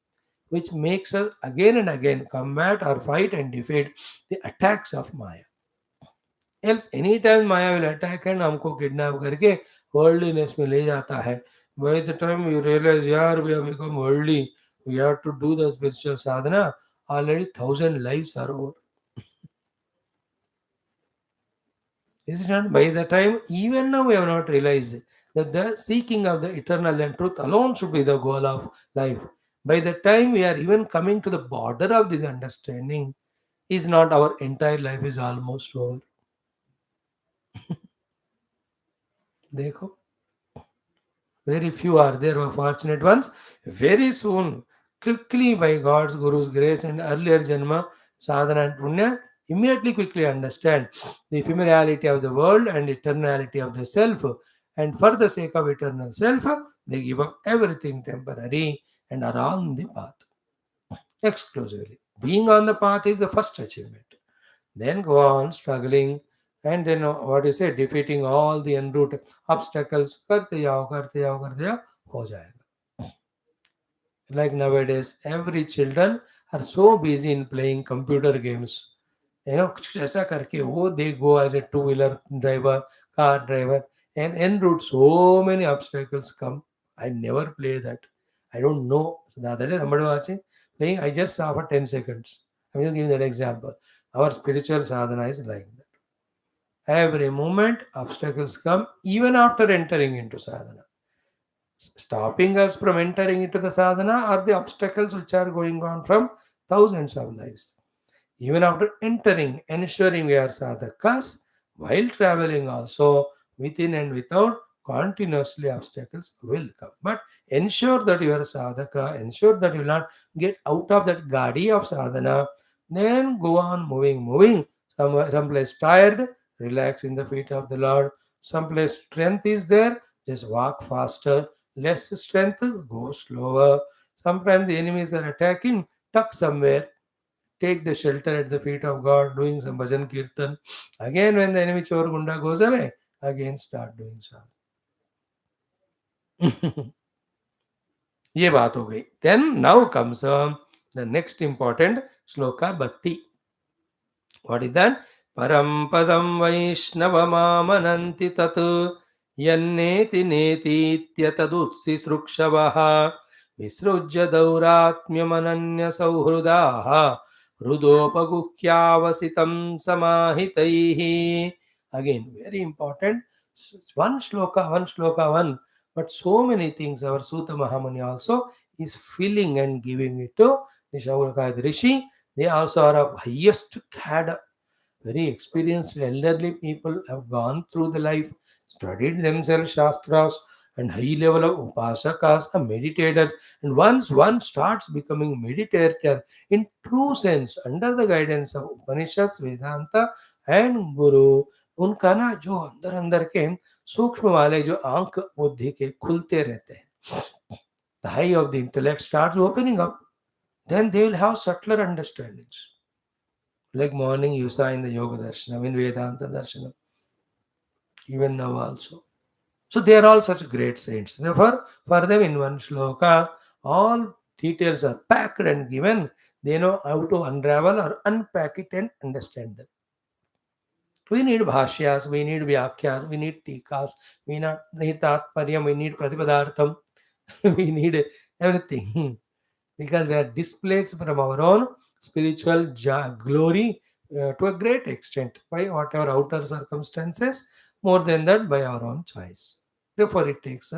which makes us again and again combat or fight and defeat the attacks of Maya. Else anytime Maya will attack and हमको kidnap करके worldliness में ले जाता है. By the time we realize, यार, we have become worldly, we have to do the spiritual sadhana, already 1,000 lives are over. Is it not? By the time, even now we have not realized that the seeking of the eternal and truth alone should be the goal of life. By the time we are even coming to the border of this understanding, is not our entire life is almost over. देखो, very few are there who are fortunate ones. Very soon, quickly by God's Guru's grace and earlier Janma, sadhana and punya, immediately quickly understand the ephemerality of the world and eternality of the self. And for the sake of eternal self, they give up everything temporary and are on the path exclusively. Being on the path is the first achievement. Then go on struggling And then what you say, defeating all the en route obstacles, करते जाओ करते जाओ, हो जाएगा. Like nowadays, every children are so busy in playing computer games. कुछ ऐसा करके वो they go as a two-wheeler driver, car driver, and en route so many obstacles come. I never play that. I don't know. So the other day somebody was watching playing. I just saw for 10 seconds. I'm just giving that example. Our spiritual sadhana is like that. Every moment obstacles come even after entering into sadhana. Stopping us from entering into the sadhana are the obstacles which are going on from thousands of lives. Even after entering, ensuring we are sadhakas, while traveling also, within and without, continuously obstacles will come. But ensure that you are sadhaka, ensure that you will not get out of that gadi of sadhana, then go on moving. Someplace tired, relax in the feet of the Lord. Someplace strength is there, just walk faster. Less strength, go slower. Sometimes the enemies are attacking, tuck somewhere, take the shelter at the feet of God, doing some bhajan kirtan. Again, when the enemy chor gunda goes away, again start doing sadhana. ये बात हो गई. Then now comes the next important shloka, bhakti. What is that? Param padam vaishnavamamananti tat yanneti neti tyatadutsi srukshavaha visrujya dauratmyamananya sauhrudaha hrudopaguhyavasitam samahitaihi. Again, very important. One shloka, one. But so many things our Suta Mahamuni also is filling and giving it to the Shaunaka Rishi. They also are of highest cadre. Very experienced elderly people have gone through the life, studied themselves shastras, and high level of upasakas and meditators. And once one starts becoming meditator in true sense under the guidance of Upanishads, Vedanta, and Guru, उनका ना जो अंदर अंदर के सूक्ष्म वाले जो आंख बुद्धि के खुलते रहते हैं, the eye of the intellect starts opening up, then they will have subtler understandings. Like morning you saw in the Yoga Darshanam, in Vedanta Darshanam, even now also. So they are all such great saints. Therefore, for them in one shloka, all details are packed and given. They know how to unravel or unpack it and understand them. We need bhashyas, we need vyakhyas, we need tikas, need tatparyam, we need pratipadartham, we need everything. Because we are displaced from our own spiritual glory to a great extent by whatever outer circumstances, more than that by our own choice. Therefore, it takes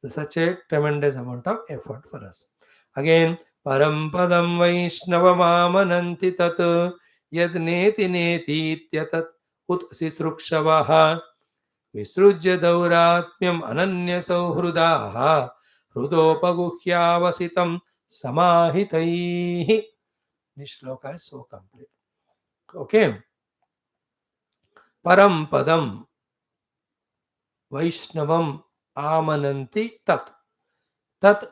such a tremendous amount of effort for us. Again, Parampadam Vaishnavamamananti tat yad neti neti tyatat ut sisrukshavaha विसृज्य दौरात्म्यम अनन्य सौहृदाः हृदोपगुह्यावसितं समाहितैः. This shloka is so complete. Okay. Param padam Vaishnavam amananti tat. Tat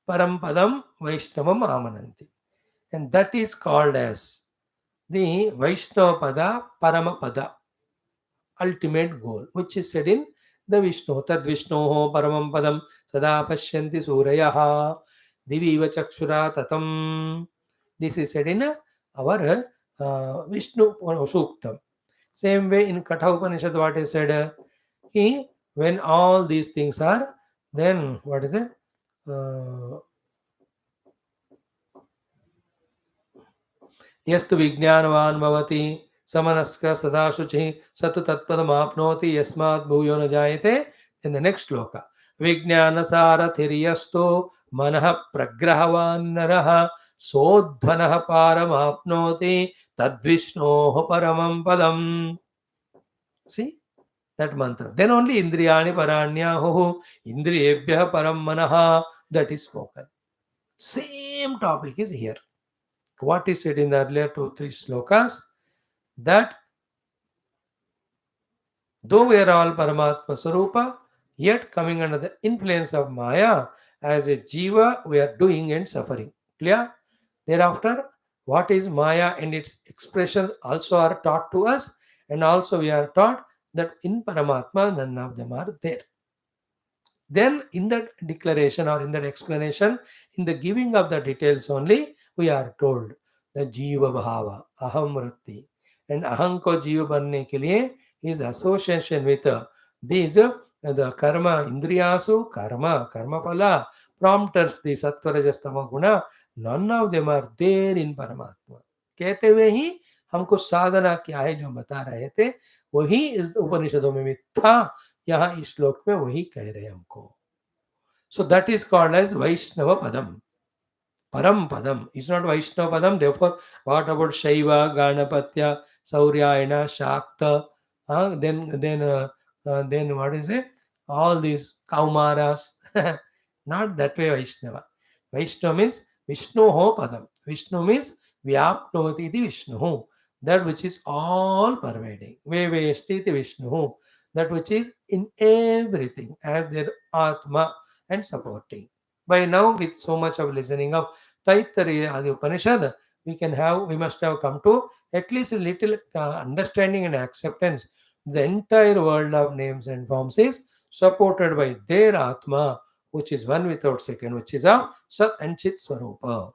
param padam Vaishnavam amananti. And that is called as the Vaishnava pada Paramapada, ultimate goal, which is said in the Vishnu. Tad Vishnoho Paramam Padam Sada Pashyanti Surayaha Diviva Chakshura Tatam. This is said in our Vishnu Suktam. Same way in Katha Upanishad, what is said? He, when all these things are, then what is it? यस्तु विज्ञानवान् भवति समनस्क सदा शुचिः स तु तत्पदमाप्नोति यस्मात् भूयो न जायते. In the next shloka, विज्ञानसारथिर्यस्तो मनः प्रग्रहवान् नरः सोऽध्वनः पारमाप्नोति तद्विष्णोः परमं पदम्. See that mantra. Then only indriyani paranyahuhu indriyebhyah param manaha, that is spoken. Same topic is here. What is said in the earlier 2-3 slokas, that though we are all Paramatma Sarupa, yet coming under the influence of Maya, as a Jiva, we are doing and suffering. Clear? Thereafter, what is Maya and its expressions also are taught to us, And also we are taught that in Paramatma none of them are there. Then in that declaration or in that explanation, in the giving of the details only, we are told the Jiva Bhava, Aham Vritti. And Aham ko Jiva banne ke liye, his association with these the karma, indriyasu, karma phala, prompters, the sattva rajas tama guna, none of them are there in Paramatma. कहते हुए ही हमको साधना क्या है जो बता रहे थे, वही इस उपनिषदों में भी था, यहाँ इस श्लोक में वही कह रहे हैं हमको. So that is called as Vaishnava Padam. Param Padam. It's not Vaishnava Padam. Therefore, what about Shaiva, Ganapatya, Sauryayana, Shakta? Then what is it? All these Kaumaras. Not that way Vaishnava. Vaishnava means Vishnu Ho Padam. Vishnu means Vyapnoti iti Vishnu. That which is all pervading. Vevesti iti Vishnu. That which is in everything as their Atma and supporting. By now, with so much of listening of Taittiriya Adi Upanishad, we must have come to at least a little understanding and acceptance. The entire world of names and forms is supported by their Atma, which is one without second, which is a Sat and Chit Swarupa.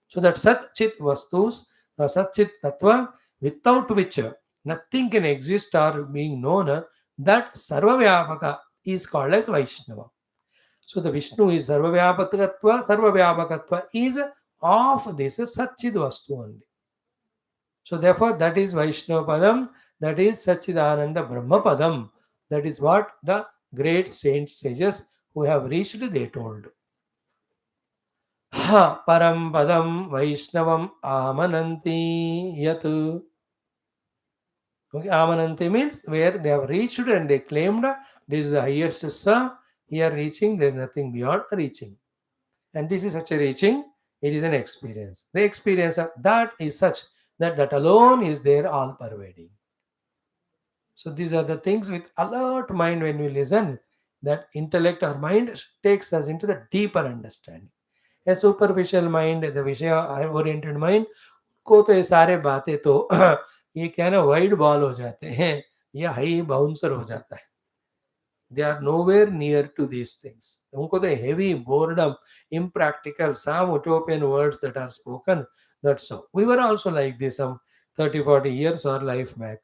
So that Sat Chit Vastus, Sat Chit Tattva, without which nothing can exist or being known, that Sarvavyapaka is called as Vaishnava. So the Vishnu is Sarvavyapakatva is of this Satchid Vastu only. So therefore that is Vaishnava Padam, that is Satchidananda Brahma Padam. That is what the great saints, sages who have reached, they told. Ha Param Padam Vaishnavam Amananti Yatu. Okay, Amananti means where they have reached and they claimed this is the highest Sa. Here reaching, there is nothing beyond reaching. And this is such a reaching, it is an experience. The experience of that is such that alone is there, all pervading. So these are the things with alert mind when we listen, that intellect or mind takes us into the deeper understanding. A superficial mind, the Vishaya oriented mind, को तो ये सारे बातें तो ये क्या ना wide ball हो जाते हैं या हाई बाउंसर हो जाता है. They are nowhere near to these things. उनको तो heavy, boredom, impractical, some utopian words that are spoken. That's so. We were also like this some 30, 40 years or life back.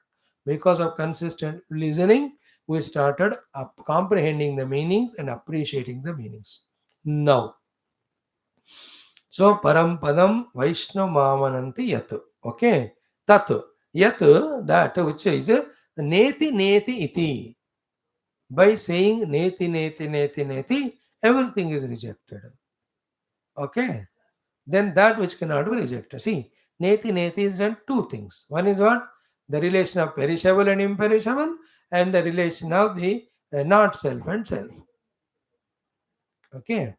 Because of consistent listening, we started comprehending the meanings and appreciating the meanings. Now, so Param Padam Vaishnav Mamananti Yat. Okay. Tat. Yat, that which is Neti Neti Iti. By saying neti, neti, neti, neti, everything is rejected. Okay? Then that which cannot be rejected. See, neti, neti is done two things. One is what? The relation of perishable and imperishable, and the relation of the not self and self. Okay?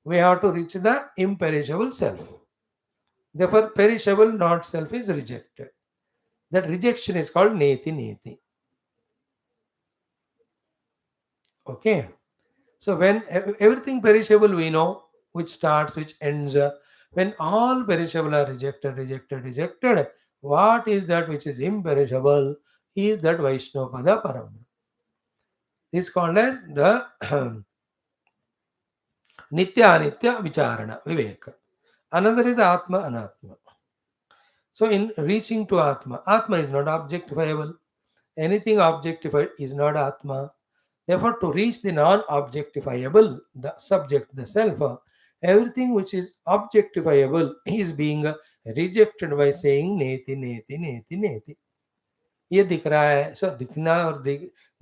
We have to reach the imperishable self. Therefore, perishable not self is rejected. That rejection is called neti, neti. Okay? So when everything perishable we know, which starts, which ends, when all perishable are rejected, rejected, rejected, what is that which is imperishable? Is that Vaishnava Pada Param. This is called as the Nitya Anitya Vicharana, Viveka. Another is Atma Anatma. So in reaching to Atma, Atma is not objectifiable. Anything objectified is not Atma. Therefore, to reach the non-objectifiable, the subject, the self, everything which is objectifiable is being rejected by saying neti, neti, neti, neti. ये दिख रहा है, सो दिखना और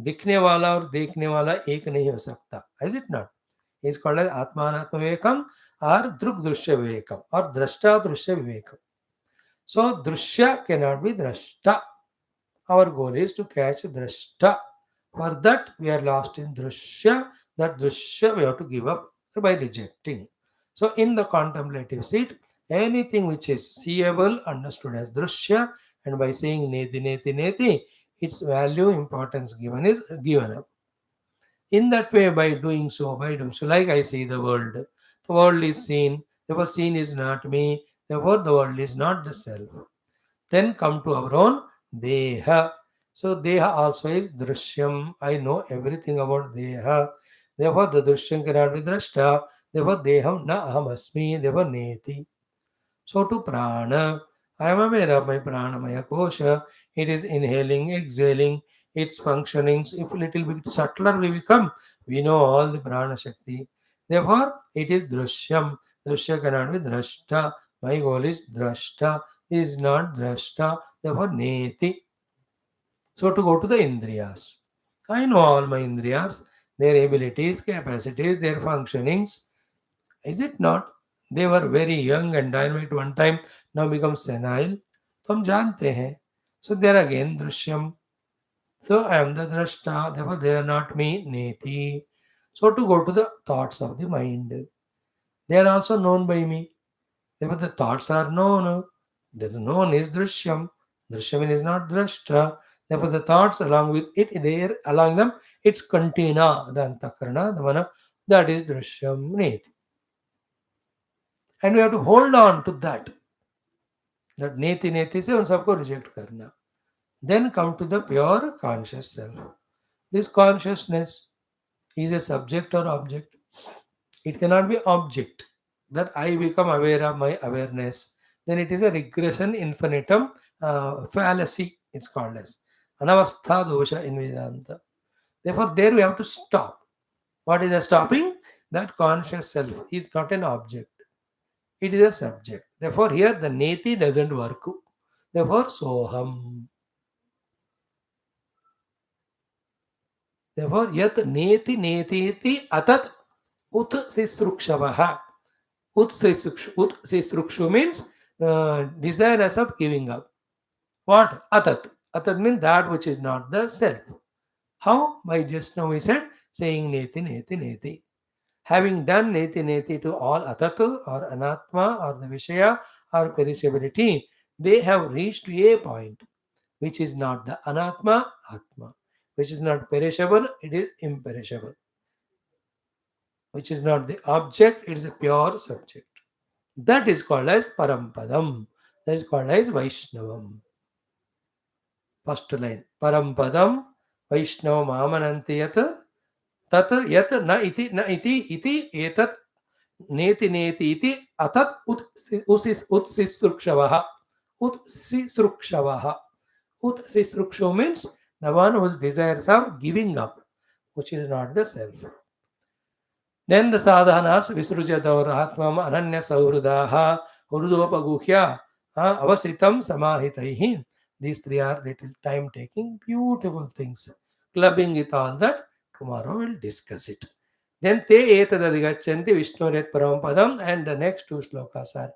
दिखने वाला और देखने वाला एक नहीं हो सकता. Is it not? It's called as आत्मानात्म Vivegam or दृग दृश्य विवेकम or दृष्टा दृश्य विवेकम. So दृश्य cannot be drashta. Our goal is to catch drashta. For that, we are lost in drashya. That drashya we have to give up by rejecting. So, in the contemplative seat, anything which is seeable, understood as drashya, and by saying neti, neti, neti, its value, importance given is given up. In that way, by doing so, like I see the world is seen, therefore seen is not me, therefore the world is not the self. Then come to our own deha. So Deha also is Drishyam. I know everything about Deha. Therefore the Drishyam cannot be Drashta. Therefore Deham na aham asmi. Therefore Neti. So to Prana, I am aware of my Pranamaya Kosha. It is inhaling, exhaling, its functionings. If a little bit subtler we become, we know all the Prana Shakti. Therefore, it is Drishyam. Drishya cannot be Drashta. My goal is Drashta. Is not Drashta. Therefore, Neti. So to go to the Indriyas. I know all my Indriyas, their abilities, capacities, their functionings. Is it not? They were very young and dynamic one time, now become senile. तो हम जानते हैं. So there again, drishyam. So I am the drashta, therefore they are not me, neti. So to go to the thoughts of the mind. They are also known by me. Therefore the thoughts are known. The known is drishyam. Drishyam is not drashta. Therefore the thoughts along with it, there along them, it's container, the antakarana, the mana, that is drishyam, neti. And we have to hold on to that नेति नेति से उन सबको reject करना. Then come to the pure conscious self. This consciousness is a subject or object. It cannot be object. That I become aware of my awareness. Then it is a regression infinitum fallacy. It's called as anavastha dosha in Vedanta. Therefore, there we have to stop. What is the stopping? That conscious self is not an object. It is a subject. Therefore, here the neti doesn't work. Therefore, soham. Therefore, yat neti neti iti atat ut sisrukshavaha. Ut sisrukshu means desirous of giving up. What? Atat. Atat means that which is not the self. How? By just now we said saying neti neti neti. Having done neti neti to all atatu or anatma or the vishaya or perishability, they have reached a point which is not the anatma, atma, which is not perishable, it is imperishable, which is not the object, it is a pure subject. That is called as parampadam. That is called as Vaishnavam. First line. Parampadam Vaishnavam amananti yat tat yat na iti iti etat नेति नेति इति अतत् उत्सिसृक्षवः उत्सिसृक्षवः उत्सिसृक्षो means the one whose desires of giving up, which is not the self. Then the sadhanas visrujadaur atmam ananya sauhrudaha hrudopaguhya avasitam samahitaihi. These three are little time taking, beautiful things. Clubbing with all that, tomorrow we'll discuss it. Then te etadadhigachanti Vishnuret Parampadam, and the next two slokas are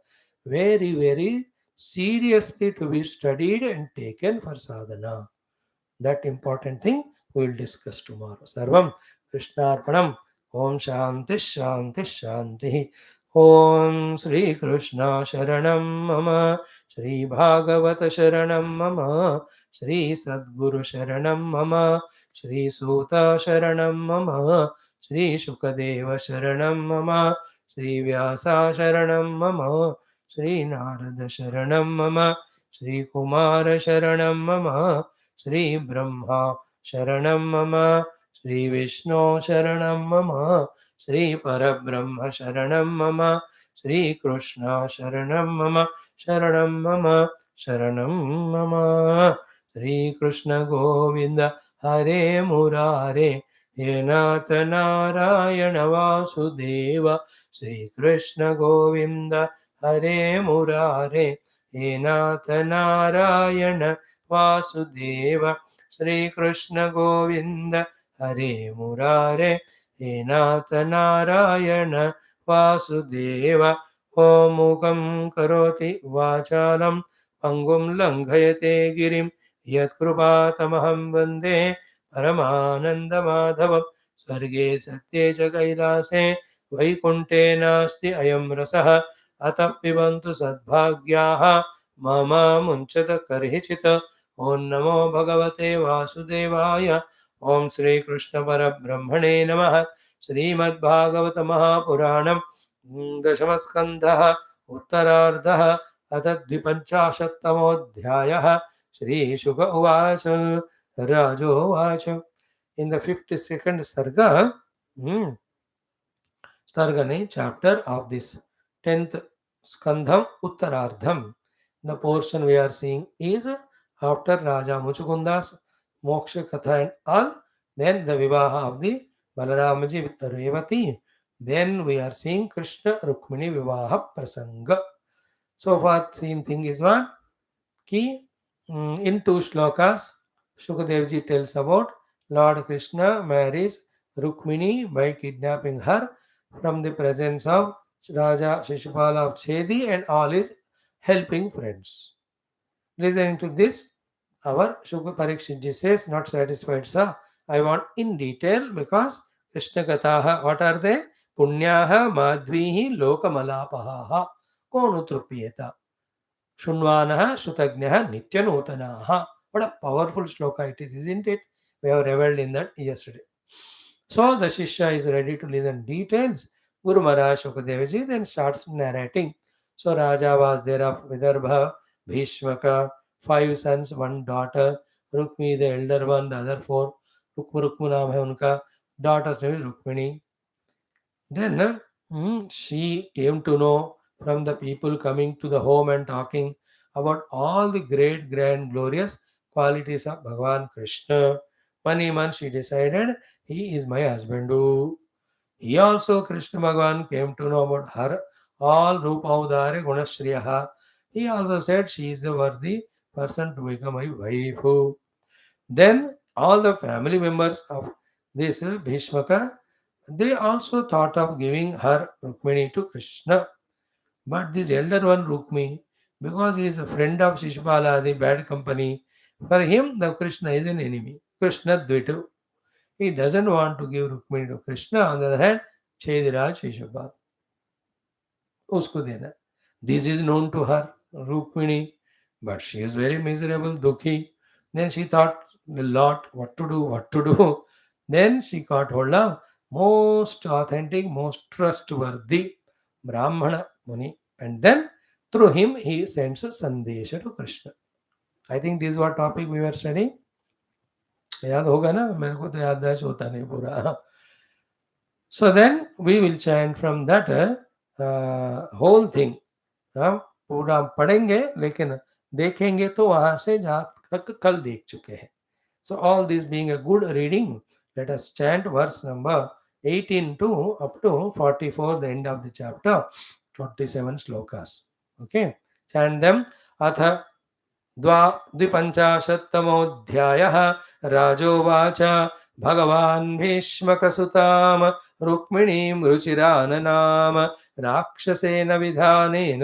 very, very seriously to be studied and taken for sadhana. That important thing we will discuss tomorrow. Sarvam Krishnarpanam. Om Shanti Shanti Shanti. Om Sri Krishna Sharanam Mama. Sri Bhagavata Sharanam Mama. Sri Sadguru Sharanam Mama. Sri Suta Sharanam Mama. Sri Shukadeva Sharanam Mama. Sri Vyasa Sharanam Mama. Sri Narada Sharanam Mama. Sri Kumara Sharanam Mama. Shri Brahma Sharanam Mama. Shri Vishnu Sharanam Mama. Shri Parabrahma Sharanam Mama. Shri Krishna Sharanam Mama. Sharanam Mama. Sharanam Mama. Shri Krishna Govinda Hare Murare. He Nath Narayana Vasudeva. Shri Krishna Govinda Hare Murare. He Nath Narayana Vasudeva. Shri Krishna Govinda Hare Murare. He Nath Narayana Vasudeva. Om Mukam Karoti Vachalam Pangum Langhayate Girim Yat Krupatamaham Vande Paramananda Madhavam Swarge Satye Ch Kailase Vaikunte Nasti Ayam Rasaha Atah Pibantu Sadbhagyaha Mama Munchata Karhichita. Om Namo Bhagavate Vasudevaya. Om Shri Krishna Parabrahmane Namaha. Srimad Bhagavatam Puranam Dashama Skandha Uttarardha Atadvipanchashatamodhyayah. Shri Shuka Uvacha Rajo Vacha. In the 52nd Sarga, Sargani chapter of this 10th Skandham Uttarardham. The portion we are seeing is after Raja Muchukunda's Moksha Katha and all, then the Vivaha of the Balaramaji with Revati, then we are seeing Krishna Rukmini Vivaha Prasanga. So far seen thing is what? Ki in two shlokas, Shukadevji tells about Lord Krishna marries Rukmini by kidnapping her from the presence of Raja Shishupala of Chedi and all his helping friends. Listening to this, our Shukha Parikshitji says, not satisfied, sir. I want in detail because Krishna Kathaha, what are they? Punyaha Madhvihi Lokamalapaha Konutrupyeta. Shunvanaha Shrutagnaha Nityanutanaha. What a powerful shloka it is, isn't it? We have reveled in that yesterday. So the Shishya is ready to listen details. Guru Maharaj Shukadevaji then starts narrating. So Raja was there of Vidarbha, Bhishmaka, 5 sons, 1 daughter, Rukmi the elder one, the other 4. Rukmu naam hai unka. Daughter's name is Rukmini. Then she came to know from the people coming to the home and talking about all the great, grand, glorious qualities of Bhagavan Krishna. One she decided he is my husband. He also, Krishna Bhagavan, came to know about her all Rupa Udare Gunashriyaha. He also said she is the worthy person to become my wife. Then all the family members of this Bhishmaka, they also thought of giving her Rukmini to Krishna. But this elder one, Rukmi, because he is a friend of Shishpala, the bad company, for him the Krishna is an enemy. Krishna Dvitu. He doesn't want to give Rukmini to Krishna. On the other hand, Chediraj Shishpala. Usko dena. This is known to her, Rukmini, but she is very miserable, dukhi. Then she thought a lot what to do, what to do. Then she got hold of most authentic, most trustworthy Brahmana Muni. And then through him he sends a Sandesha to Krishna. I think this is what topic we were studying. याद होगा ना मेरे को तो याददाश्त होता नहीं पूरा. So then we will chant from that whole thing. हम पूरा पढ़ेंगे लेकिन देखेंगे तो वहां से जहाँ तक कल देख चुके हैं. So all this being a good reading, let us chant verse number 18 to up to 44, the end of the chapter, 27 slokas. Okay, chant them. Atha द्विपञ्चाशत्तमोऽध्यायः राजोवाच भगवान् भीष्मकसुताम रुक्मिणीं रुचिराननाम राक्षसेन विधानेन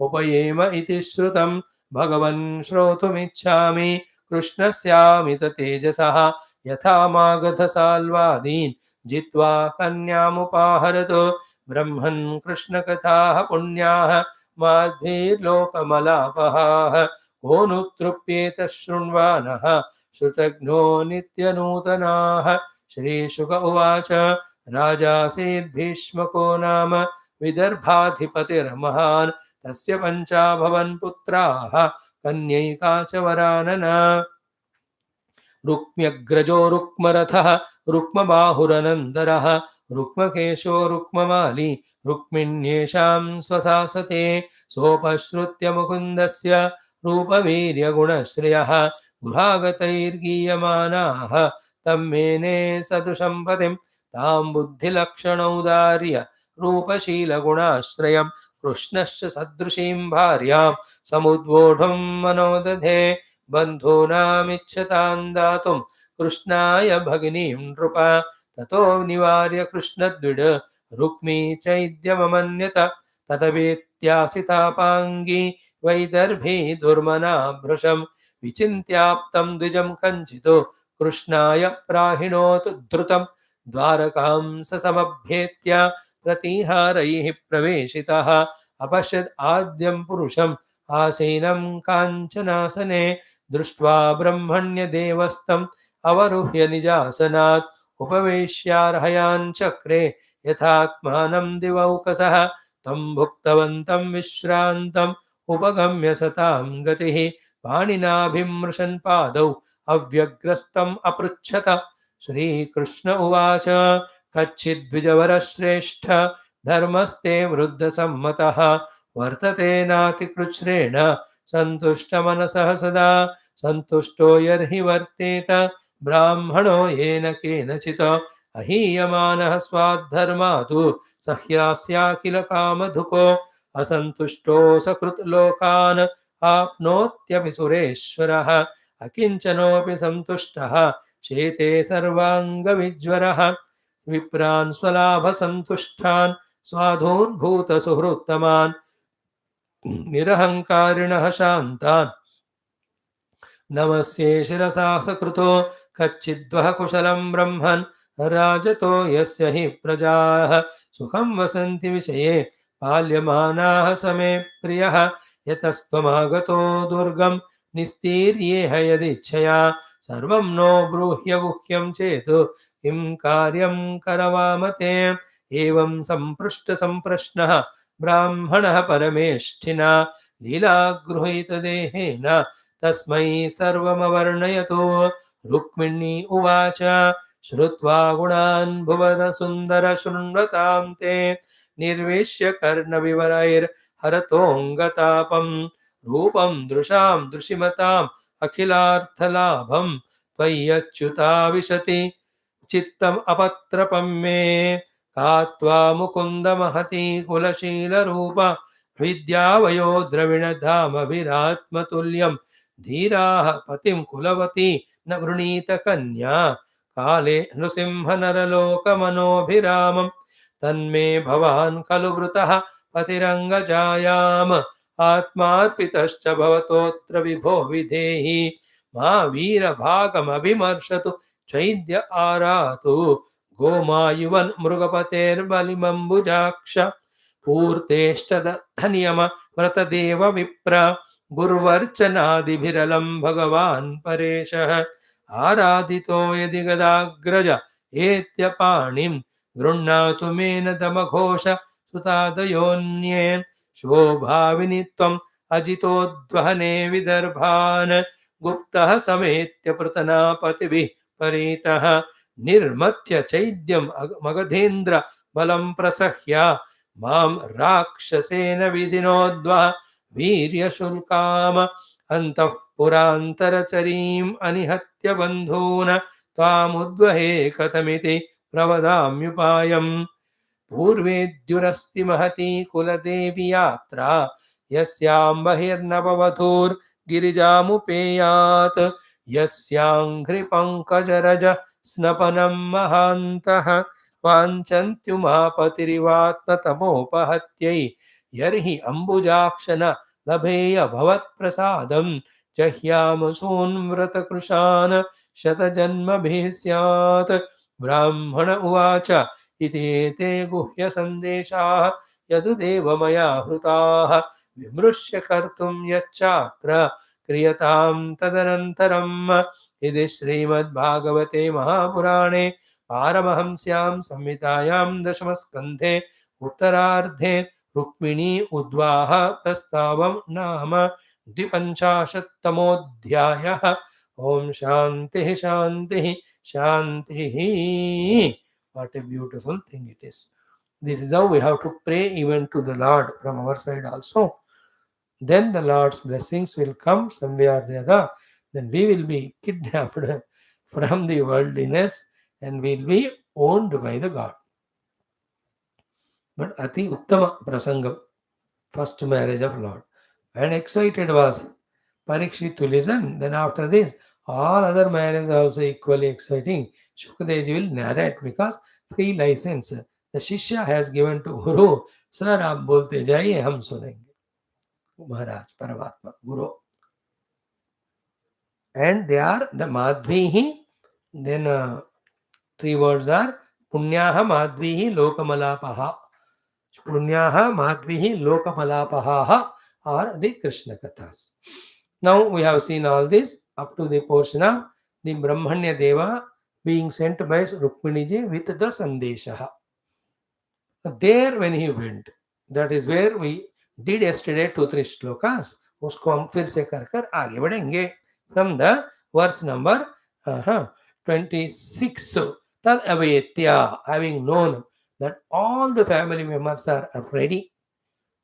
उपयेम इति श्रुतं भगवन् श्रोतुमिच्छामि कृष्णस्यामित तेजसः यथा मागधसाल्वादीन् जित्वा कन्यामुपाहरतो ब्रह्मन् कृष्णकथाः पुण्याः माध्वीर्लोकमलापहाः कोनुतृप्येत शृण्वानः श्रुतघ्नो नित्यनूतनाः. श्रीशुक उवाच राजासीद्भीष्मको नाम विदर्भाधिपतिर्महान् तस्य पञ्चाभवन् पुत्राः कन्यैका च वरानना. रुक्म्यग्रजो रुक्मरथः रुक्मबाहुरनन्दरः रुक्मकेशो रुक्ममाली रुक्मिण्येषां स्वसासते. सोपश्रुत्य मुकुन्दस्य रूपवीर्यगुणश्रियः गृहागतैर्गीयमानाः तं मेने सदृशं पतिं तां बुद्धिलक्षणौदार्य रूपशीलगुणाश्रयं कृष्णश्च सदृशीं भार्यां समुद्वोढुं मनोदधे. बन्धूनामिच्छतां दातुं कृष्णाय भगिनीं नृप ततो निवार्य कृष्णद्विड रुक्मी चैद्यममन्यत. ततवेत्यासितापाङ्गी वैदर्भी दुर्मना भृशं विचिन्त्याप्तं द्विजं कञ्चितो कृष्णाय प्राहिणोतु धृतं. द्वारकां ससमभ्येत्य प्रतिहारैः प्रवेशितः अपश्यद् आद्यं पुरुषम् आसीनं काञ्चनासने. दृष्ट्वा ब्रह्मण्यदेवस्तम् अवरुह्य निजासनात् उपवेश्यार्हयान् चक्रे यथात्मानं दिवौकसः. तं भुक्तवन्तं विश्रान्तम् उपगम्य सतां गतिः पाणिनाभिमृशन् पादौ अव्यग्रस्तम् अपृच्छत। श्रीकृष्ण उवाच कच्चिद्विजवरश्रेष्ठ धर्मस्ते वृद्धसम्मतः वर्तते नातिकृच्छ्रेण सन्तुष्टमनसः सदा सन्तुष्टो यर्हि वर्तेत ब्राह्मणो येन केनचित् अहीयमानः स्वाद्धर्मात् सह्यास्याखिल कामधुको असन्तुष्टो सकृत् लोकान् आप्नोत्यपि सुरेश्वरः अकिञ्चनोऽपि सन्तुष्टः शेते सर्वाङ्गविज्वरः विप्रान् स्वलाभसन्तुष्टान् स्वाधून् भूतसुहृत्तमान् निरहङ्कारिणः शान्तान् नमस्ये शिरसा सकृतो कच्चिद्वः कुशलं ब्रह्मन् राजतो यस्य हि प्रजाः सुखं वसन्ति विषये पाल्यमानाः समे प्रियः यतस्त्वमागतो दुर्गं निस्तीर्येह यदिच्छया सर्वं नो ब्रूह्य गुह्यं चेत् किं कार्यं करवामते एवं सम्पृष्टः ब्राह्मणः परमेष्ठिना लीलागृहीतदेहेन तस्मै सर्वमवर्णयतु। रुक्मिणी उवाच श्रुत्वा गुणान् भुवनसुन्दर शृण्वतां ते निर्विश्य कर्णविवरैर्हरतोऽङ्गतापं रूपं दृशां दृशिमताम् अखिलार्थलाभं त्वय्यच्युता विशति चित्तम् अपत्रपं मे कात्वा मुकुन्द महती कुलशीलरूप विद्यावयो द्रविणधामभिरात्मतुल्यं धीराः पतिं कुलवती न वृणीत कन्या काले नृसिंहनरलोकमनोभिरामं तन्मे भवान् खलु वृतः पतिरङ्गजायाम् आत्मार्पितश्च भवतोऽत्र विभो विधेहि मा वीरभागमभिमर्शतु चैद्य आरातु गोमायुवन् मृगपतेर्बलिमम्बुजाक्ष पूर्तेष्टदत्तनियम व्रतदेव विप्र गुर्वर्चनादिभिरलं भगवान् परेशः आराधितो यदि गदाग्रज एत्यपाणिं गृह्णातु मेन दमघोष सुतादयोन्ये शोभाविनि त्वम् अजितोद्वहने विदर्भान् गुप्तः समेत्य पृतनापतिभिः परीतः निर्मथ्य चैद्यं मगधेन्द्र बलं प्रसह्य मां राक्षसेन विधिनोद्वह वीर्यशुल्काम अन्तः पुरान्तरचरीम् अनिहत्य बन्धून् त्वामुद्वहे कथमिति प्रवदाम्युपायम् पूर्वेद्युरस्ति महती कुलदेवी यात्रा यस्यां बहिर्नववधूर्गिरिजामुपेयात् यस्याङ्घ्रिपङ्कजरज स्नपनं महान्तः वाञ्छन्त्युमापतिरिवात्मतमोपहत्यै यर्हि अम्बुजाक्षन लभेय भवत्प्रसादं जह्यामसून्व्रतकृशान् शतजन्मभिः स्यात् ब्राह्मण उवाच इति ते गुह्यसन्देशाः यदुदेव मया हृताः विमृश्य कर्तुं यच्चात्र क्रियतां तदनन्तरम् इति श्रीमद्भागवते महापुराणे पारमहंस्यां संहितायां दशमस्कन्धे उत्तरार्धे रुक्मिणी उद्वाह प्रस्तावं नाम 55तमोऽध्यायः। ओम शांति शांति शांति। What a beautiful thing it is. This is how we have to pray even to the Lord from our side also. Then the Lord's blessings will come some way or the other. Then we will be kidnapped from the worldliness and will be owned by the God. But Ati Uttama Prasangam, first marriage of Lord. And excited was Parikshit to listen. Then after this, all other marriages are also equally exciting. Shukadev will narrate because free license the Shishya has given to Guru. Sir, आप बोलते जाइए हम सुनेंगे. Maharaj, Paramatma, Guru. And they are the Madhvihi. Then three words are Punyaha Madhvihi Lokamalapaha. Punyaha Madhvihi Lokamalapaha are the Krishna Kathas. Now we have seen all this up to the portion of the Brahmanya Deva being sent by Rukminiji with the Sandesha. There when he went, that is where we did yesterday 2-3 shlokas. उसको हम फिर से कर आगे बढ़ेंगे from the verse number 26. So, Tad avetya, having known that all the family members are ready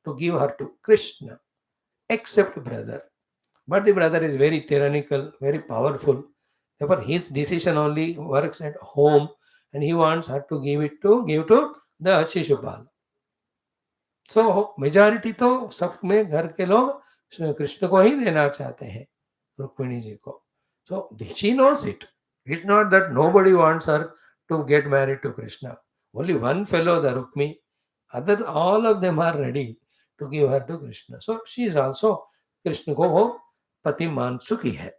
to give her to Krishna, except brother. But the brother is very tyrannical, very powerful. Therefore, his decision only works at home, and he wants her to give to the Shishupal. So majority तो सब में घर के लोग श्री कृष्ण को ही देना चाहते हैं, रुक्मिणी जी को. So she knows it. It's not that nobody wants her to get married to Krishna. Only one fellow, the Rukmi. Others, all of them are ready to give her to Krishna. So she is also Krishna को वो पति मान चुकी है.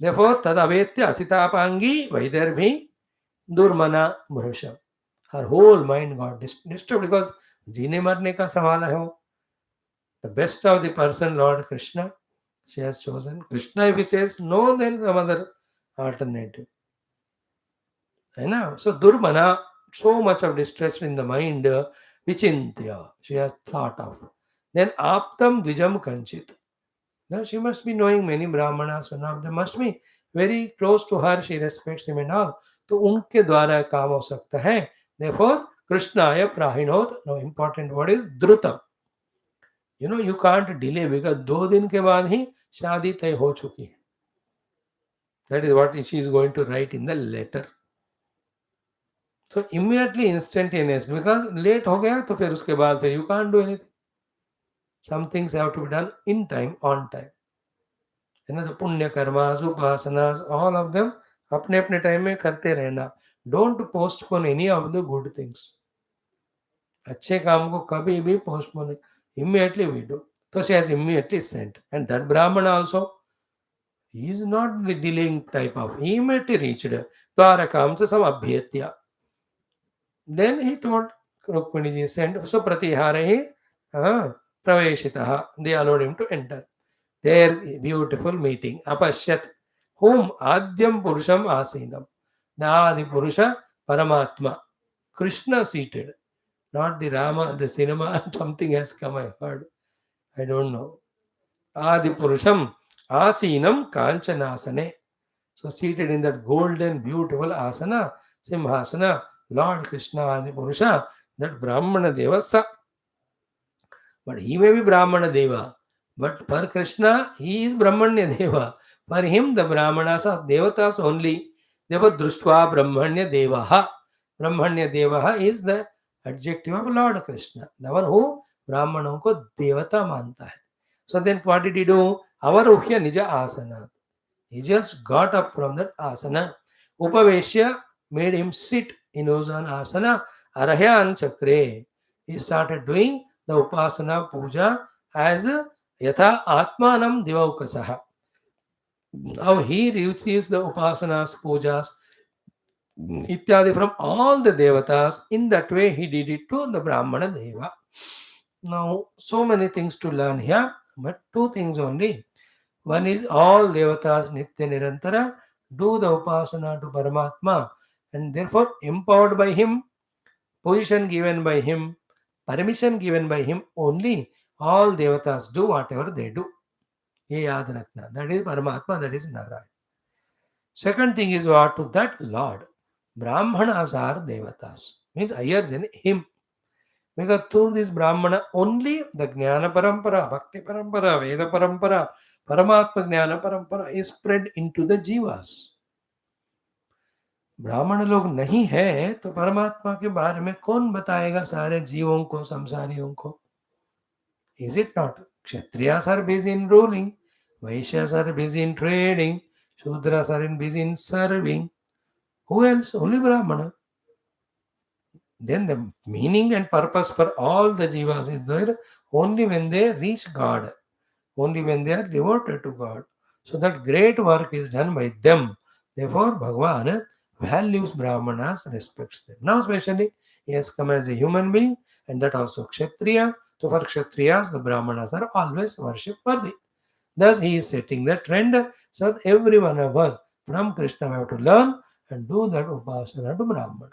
Therefore, तद अवेत्य असितापांगी Vaidarbhi दुर्मना मृषम. Her whole mind got disturbed because जीने मरने का सवाल है वो. The best of the person, Lord Krishna, she has chosen. Krishna, if he says no, then some other alternative. है ना? So Durmana, so much of distress in the mind, vichintya, she has thought of. Then aptam dvijam kanchit. Now she must be knowing many brahmanas, one of them must be very close to her, she respects him and all. तो उनके द्वारा काम हो सकता है. Therefore, Krishnaya prahinot. Now important word is drutam. You can't delay because 2 दिन के बाद ही शादी तय हो चुकी है. That is what she is going to write in the letter. So immediately, instantaneously, because late हो गया तो फिर उसके बाद फिर you can't do anything. Some things have to be done in time, on time. The पुण्य karmas, उपासनास, all of them अपने अपने टाइम में करते रहना. Don't postpone any of the good things. अच्छे काम को कभी भी postpone. Immediately we do. So she has immediately sent. And that Brahmana also, he is not the delaying type of. He immediately reached Dwarakam samabhyatya. Then he told Rukmini ji, sent. So pratiharahi praveshitaha. They allowed him to enter. Their beautiful meeting. Apashyat. Whom Adyam Purusham Asinam. The Adi Purusha Paramatma. Krishna seated. Not the Rama, the cinema, something has come, I heard. I don't know. Adi Purusham Asinam Kanchanasane. So seated in that golden, beautiful asana, Simhasana, Lord Krishna Adi Purusha, that Brahmana Deva Sa. But he may be Brahmana Deva. But for Krishna, he is Brahmanya Deva. For him, the Brahmanas are Devatas only. Therefore, Društva Brahmanya Devaha. Brahmanya Devaha is the adjective of Lord Krishna. The one who Brahmanam ko Devata manta hai. So then what did he do? Avaruhya Nija Asana. He just got up from that asana. Upaveshya made him sit in Osan asana. Arahyan Chakre. He started doing the upasana puja as Yatha Atmanam Divaukasaha. Now he receives the upasanas, pujas, ityadi from all the devatas. In that way he did it to the Brahmana Deva. Now so many things to learn here, but 2 things only. One is all devatas nitya nirantara do the upasana to Paramatma, and therefore empowered by him, position given by him, permission given by him only, all devatas do whatever they do. Ye yaad rakhna. That is Paramatma, that is Narayana. Second thing is what? To that Lord. Brahmanas are devatas. Means higher than him. Because through this Brahmana only the Jnana Parampara, Bhakti Parampara, Veda Parampara, Paramatma Jnana Parampara is spread into the Jivas. ब्राह्मण लोग नहीं है तो परमात्मा के बारे में कौन बताएगा सारे जीवों को, संसारियों को? Is it not? Kshatriyas are busy in ruling, Vaishyas are busy in trading, Shudras are busy in serving. Who else? Only Brahmana. Then the meaning and purpose for all the jivas is there only when they reach God, only when they are devoted to God. So that great work is done by them. Therefore, Bhagavan values Brahmanas, respects them. Now, especially, he has come as a human being, and that also Kshatriya. So, for Kshatriyas, the Brahmanas are always worship worthy. Thus, he is setting the trend so that every one of us from Krishna have to learn and do that upasana to Brahmana.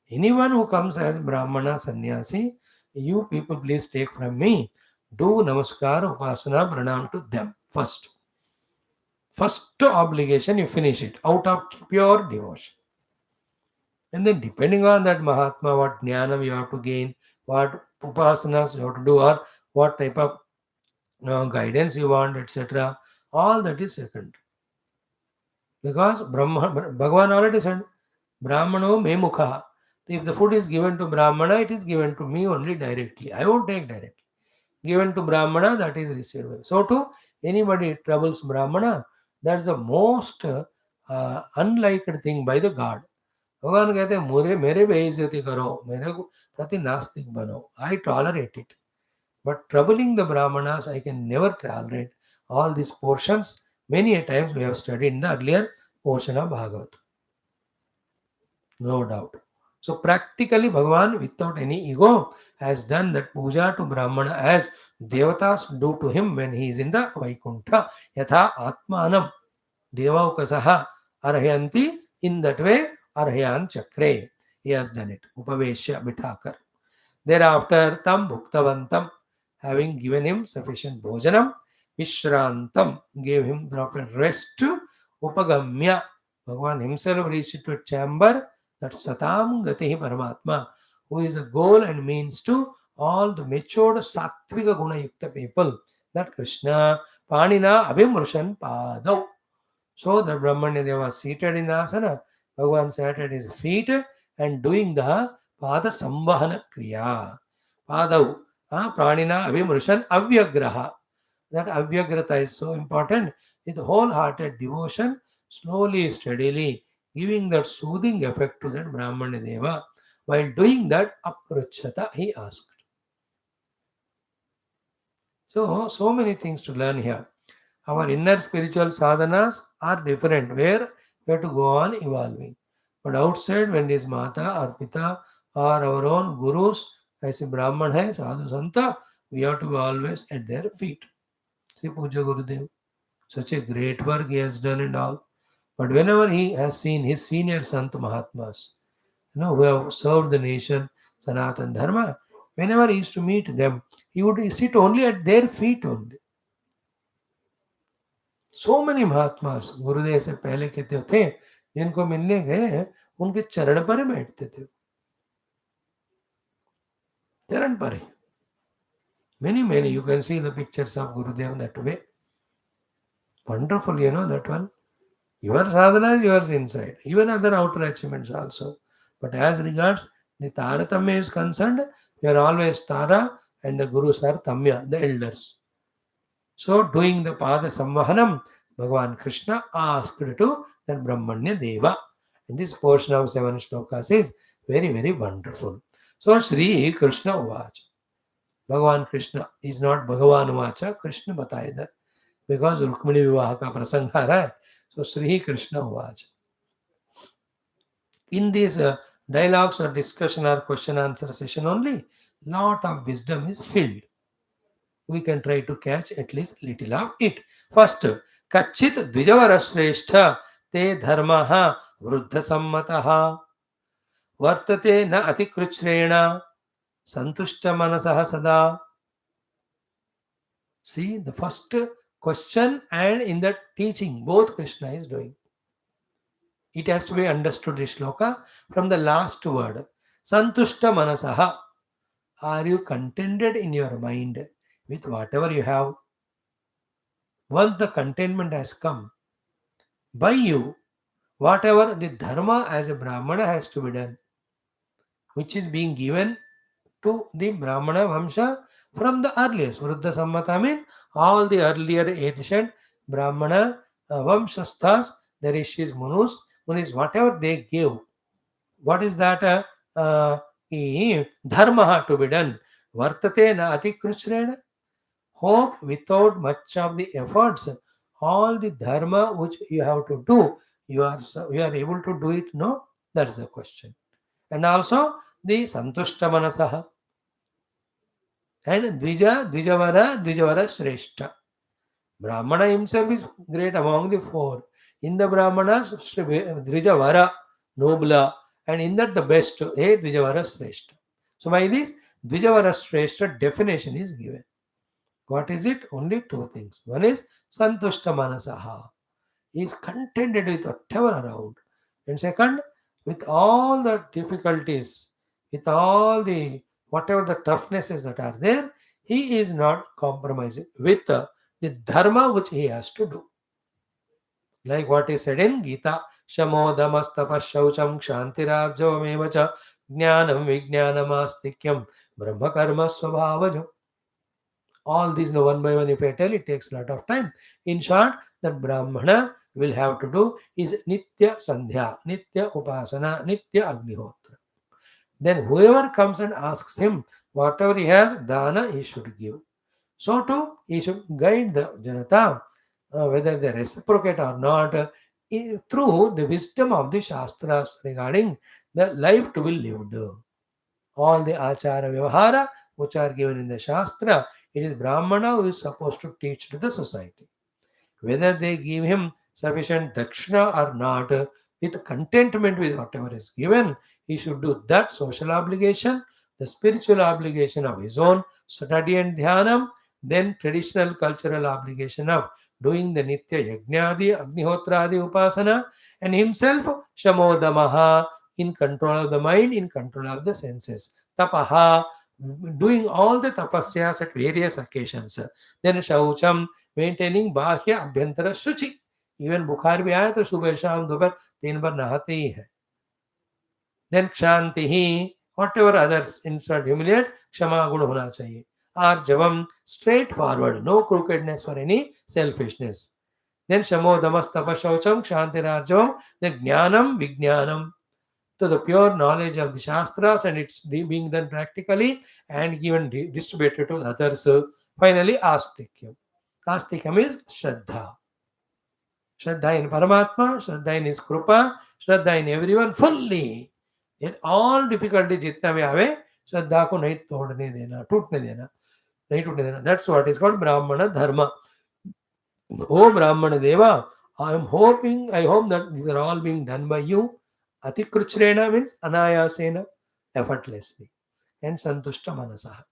Anyone who comes as Brahmana sannyasi, you people please take from me, do namaskar, upasana, pranam to them first. First obligation, you finish it out of pure devotion. And then depending on that Mahatma, what jnanam you have to gain, what upasanas you have to do, or what type of guidance you want, etc. All that is second. Because Bhagavan already said, Brahmano me mukha. If the food is given to Brahmana, it is given to me only directly. I won't take directly. Given to Brahmana, that is received. So to anybody troubles Brahmana, that's the most unliked thing by the God. भगवान कहते हैं मुरे मेरे बेइज्जती करो मेरे को प्रति नास्तिक बनो I tolerate it. But troubling the Brahmanas, I can never tolerate all these portions. Many a times we have studied in the earlier portion of Bhagavatam. No doubt. So practically Bhagavan without any ego has done that puja to Brahmana as Devatas do to him when he is in the Vaikuntha. Yatha Atmanam Devaukasaha Arhayanti, in that way Arhayan Chakre. He has done it. Upaveshya Mithakar. Thereafter Tam Bhuktavantam, having given him sufficient bhojanam, Vishrantam, gave him proper rest, Upagamya, Bhagavan himself reached to a chamber, that Satam Gatihi Paramatma, who is a goal and means to all the matured Sattvika Guna Yukta people, that Krishna Panina Avimrushan Padav. So the Brahmanya Deva was seated in the asana, Bhagavan sat at his feet and doing the Pada Sambhana Kriya. Padav, Pranina Avimrushan Avyagraha. That Avyagrata is so important. With wholehearted devotion, slowly, steadily, giving that soothing effect to that Brahmana Deva. While doing that, Apruchata, he asked. So many things to learn here. Our inner spiritual sadhanas are different, where we have to go on evolving. But outside, when it is Mata or Pita or our own gurus, ऐसे ब्राह्मण है साधु संत, we have to be always at their feet. See Puja Gurudev, such a great work he has done and all. But whenever he has seen his senior Sant Mahatmas, who have served the nation, Sanatan Dharma, whenever he used to meet them, he would sit only at their feet only. So many महात्मास गुरुदेव से पहले के थे जिनको मिलने गए उनके चरण पर ही बैठते थे चरण पर ही many you can see the pictures of Gurudev that way. Wonderful, that one. Your sadhana is yours inside, even other outer achievements also. But as regards the Taratamya is concerned, we are always Tara and the Gurus are Tamya, the elders. So doing the Pada Samvahanam, Bhagavan Krishna asked to that Brahmanya Deva. And this portion of 7 shlokas is very, very wonderful. So Sri Krishna Uvach. Bhagavan Krishna is not Bhagavan Uvacha, Krishna Batayada. Because Rukmini Vivaha ka prasanga hai. So Sri Krishna Uvach. In these dialogues or discussion or question answer session only, lot of wisdom is filled. We can try to catch at least little of it. First, Kachit Dvijavara Shrestha Te Dharmaha Vruddha Sammataha Vartate Na Atikruchrena Santushta Manasaha Sada. See, the first question and in the teaching, both Krishna is doing. It has to be understood, this shloka, from the last word. Santushta Manasaha. Are you contented in your mind with whatever you have? Once the contentment has come, by you, whatever the dharma as a Brahmana has to be done, which is being given to the Brahmana Vamsha from the earliest. Vruddha Sammata means all the earlier ancient Brahmana Vamshasthas, the Rishis, Munis, whatever they gave. What is that? Dharma to be done. Vartate na atikruchrena. Hope without much of the efforts, all the dharma which you have to do, you are able to do it? No, that's the question. And also the santushta manasaha and dvijavara shrestha. Brahmana himself is great among the four. In the Brahmanas, Dvijavara, nobler, and in that the best, Dvijavara shrestha. So by this, Dvijavara shrestha definition is given. What is it? Only two things. One is Santushta Manasaha. he is contented with whatever around. And second, with all the difficulties, with all the whatever the toughnesses that are there, he is not compromising with the dharma which he has to do. Like what is said in Gita, Shamodamastapashaucham kshantirarjavamevacha jnanam vijnanamastikhyam brahma karma swabhavajam. All these, no, one by one, if I tell, it takes a lot of time. In short, that Brahmana will have to do is Nitya Sandhya, Nitya Upasana, Nitya Agnihotra. Then whoever comes and asks him, whatever he has, dana he should give. So too, he should guide the Janata, whether they reciprocate or not, through the wisdom of the Shastras regarding the life to be lived. All the Achara Vyavahara which are given in the Shastra, it is Brahmana who is supposed to teach to the society. Whether they give him sufficient dakshina or not, with contentment with whatever is given, he should do that social obligation, the spiritual obligation of his own study and dhyanam, then traditional cultural obligation of doing the nitya yajnadi, agnihotradi upasana, and himself shamodamaha, in control of the mind, in control of the senses. Tapaha, doing all the tapasyas at various occasions. Then shaucham, maintaining बाह्य अभ्यंतर शुचि. Even बुखार भी आया तो सुबह शाम दोपहर 3 बार नहाते ही है. देन क्षांति ही, whatever others insert humiliate, क्षमा गुण होना चाहिए. आर्जवम, straightforward, no crookedness for any selfishness. Then शमोदमस्तप शौचम क्षांतिरार्जवम, देन ज्ञानम विज्ञानम, to the pure knowledge of the Shastras and it's being done practically and given distributed to others. Finally, Astikyam. Astikyam is Shraddha. Shraddha in Paramatma, Shraddha in his Krupa, Shraddha in everyone fully. In all difficulties जितना भी आवे, श्रद्धा को नहीं तोड़ने देना, टूटने देना, नहीं टूटने देना. That's what is called Brahmana Dharma. Oh Brahmana Deva, I hope that these are all being done by you. Atikruchrena means anayasena, effortlessly, and santushta manasaha.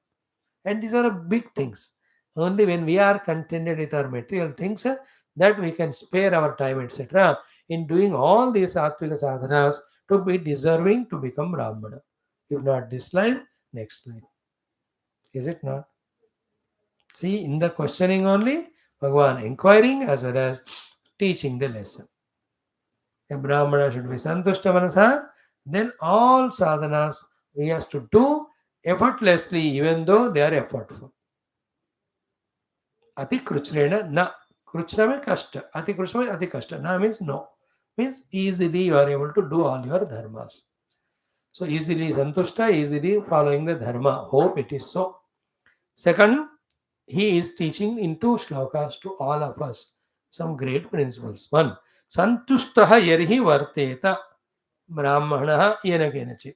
And these are big things. Only when we are contented with our material things, that we can spare our time, etc., in doing all these sattvika sadhanas to be deserving to become Brahmana. If not this life, next life. Is it not? See, in the questioning only, Bhagavan inquiring as well as teaching the lesson. A Brahmana should be santushta manasa, then all sadhanas he has to do effortlessly, even though they are effortful. Ati kruchrena na. Kruchra means kashta. Ati kruchra means ati kashta. Na means no. Means easily you are able to do all your dharmas. So easily santushta, easily following the dharma. Hope it is so. Second, he is teaching in 2 shlokas to all of us some great principles. One, santushtaha yarhi varteta brahmanaha yena kenachit.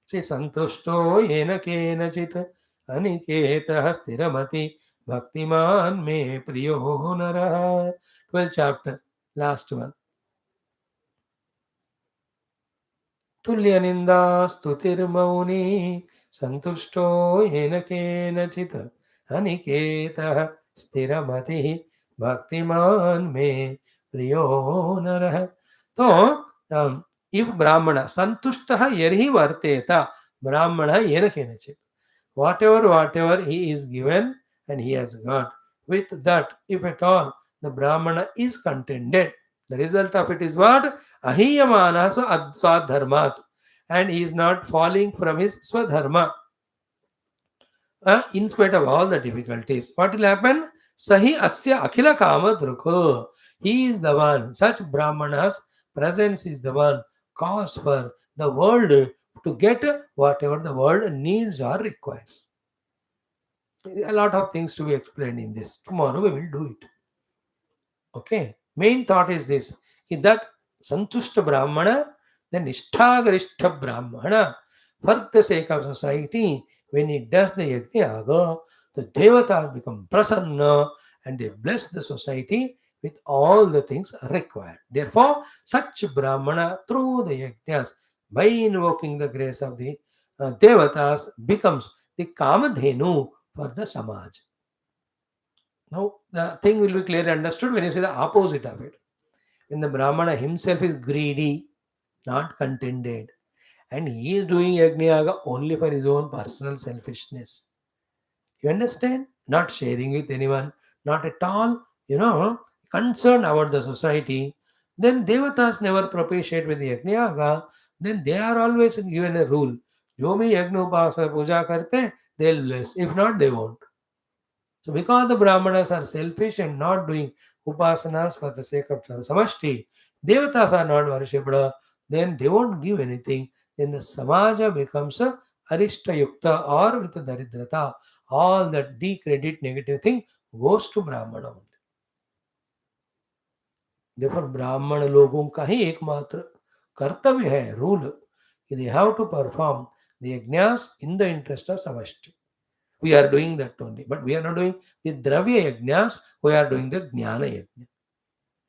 See, santushto yena kenachit aniketah stiramati bhaktiman me priyo naraha. 12th chapter, last one. Tulya ninda stutirmauni santushto yena kenachit aniketah stiramati bhaktiman me priyo narah. So, if Brahmana santushtaha yarhi varteta, Brahmana yena kenachit. Whatever he is given and he has got, with that, if at all, the Brahmana is contented. The result of it is what? Ahiyamana swadharmat. And he is not falling from his swadharma. In spite of all the difficulties. What will happen? Sahi asya akhila kama drukho. He is the one. Such Brahmana's presence is the one cause for the world to get whatever the world needs or requires. A lot of things to be explained in this. Tomorrow we will do it. Okay. Main thought is this. That Santushta Brahmana, then Nishthagarishta Brahmana, for the sake of society, when he does the yajna, the devatas become prasanna and they bless the society with all the things required. Therefore, such Brahmana through the yajnas, by invoking the grace of the devatas, becomes the Kamadhenu for the Samaj. Now, the thing will be clearly understood when you say the opposite of it. When the Brahmana himself is greedy, not contented, and he is doing yajna only for his own personal selfishness. You understand? Not sharing with anyone, not at all, concerned about the society. Then devatas never propitiate with the yajna. Then they are always given a rule. जो भी यज्ञ उपास पूजा करते they'll bless. If not, they won't. So because the Brahmanas are selfish and not doing upasanas for the sake of samashti, devatas are not worshipped, then they won't give anything. Then the samaja becomes a arishta yukta or with daridrata. All that decredit negative thing goes to Brahmana only. Therefore, ब्राह्मण लोगों का ही एकमात्र कर्तव्य है rule कि they have to perform the yajnas in the interest of samashti. We are doing that only. But we are not doing the Dravya Yajnas, we are doing the Jnana Yajna.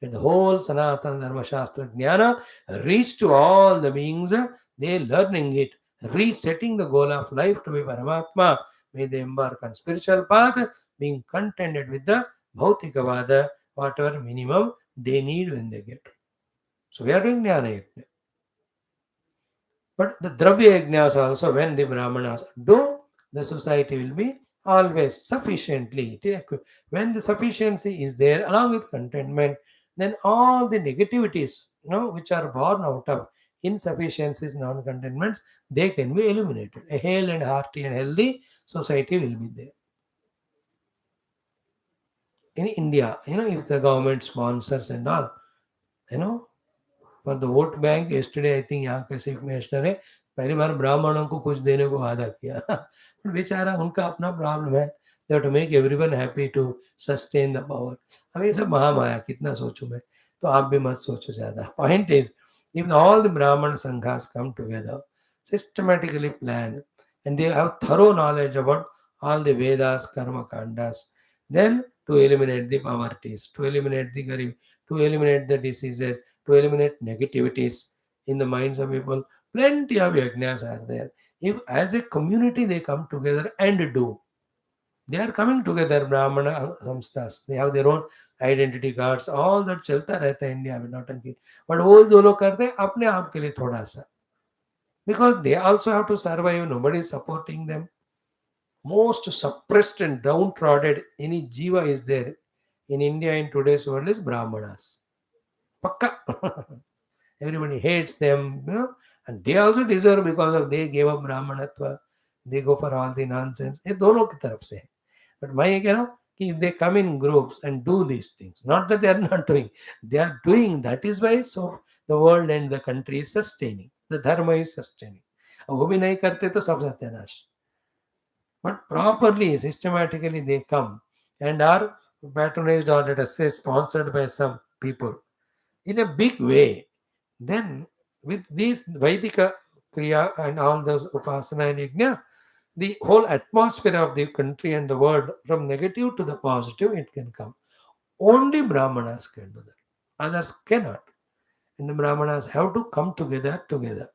That the whole Sanatana Dharma Shastra Jnana reach to all the beings, they learning it, resetting the goal of life to be Paramatma. May they embark on spiritual path, being contented with the Bhautikavada, whatever minimum they need when they get. So we are doing Jnana Yajna. But the Dravya Yajnas also, when the Brahmanas do, the society will be always sufficiently equipped. When the sufficiency is there along with contentment, then all the negativities, which are born out of insufficiencies, non-contentments, they can be eliminated. A hale and hearty and healthy society will be there. In India, if the government sponsors and all, for the vote bank yesterday I think यहाँ के chief minister है पहली बार ब्राह्मणों को कुछ देने को वादा किया बट बेचारा उनका अपना प्रॉब्लम है they have to make everyone happy to sustain the power अब ये सब महामाया कितना सोचूं मैं तो आप भी मत सोचो ज़्यादा point is if all the Brahman Sanghas come together, systematically plan, and they have thorough knowledge about all the Vedas, Karma Kandas, then to eliminate the poverties, to eliminate the garib, to eliminate the diseases, to eliminate negativities in the minds of people, plenty of yajnas are there. If as a community they come together and do, they are coming together, Brahmana samsthas. They have their own identity cards. All that चलता रहता है India में नौटंकी. But वो जो लोग करते हैं अपने आप के लिए थोड़ा सा. Because they also have to survive. Nobody is supporting them. Most suppressed and downtrodden any jiva is there in India in today's world is Brahmanas. Pakka. Everybody hates them, and they also deserve because of they gave up Brahmanatva. They go for all the nonsense. ये दोनों की तरफ से है. But my, if they come in groups and do these things, not that they are not doing, they are doing. That is why so the world and the country is sustaining. The dharma is sustaining. अब वो भी नहीं करते तो सब सत्यानाश. But properly, systematically they come and are patronized or let us say sponsored by some people in a big way. Then with these Vaidika Kriya and all those Upasana and Yajna, the whole atmosphere of the country and the world from negative to the positive, it can come. Only Brahmanas can do that. Others cannot. And the Brahmanas have to come together.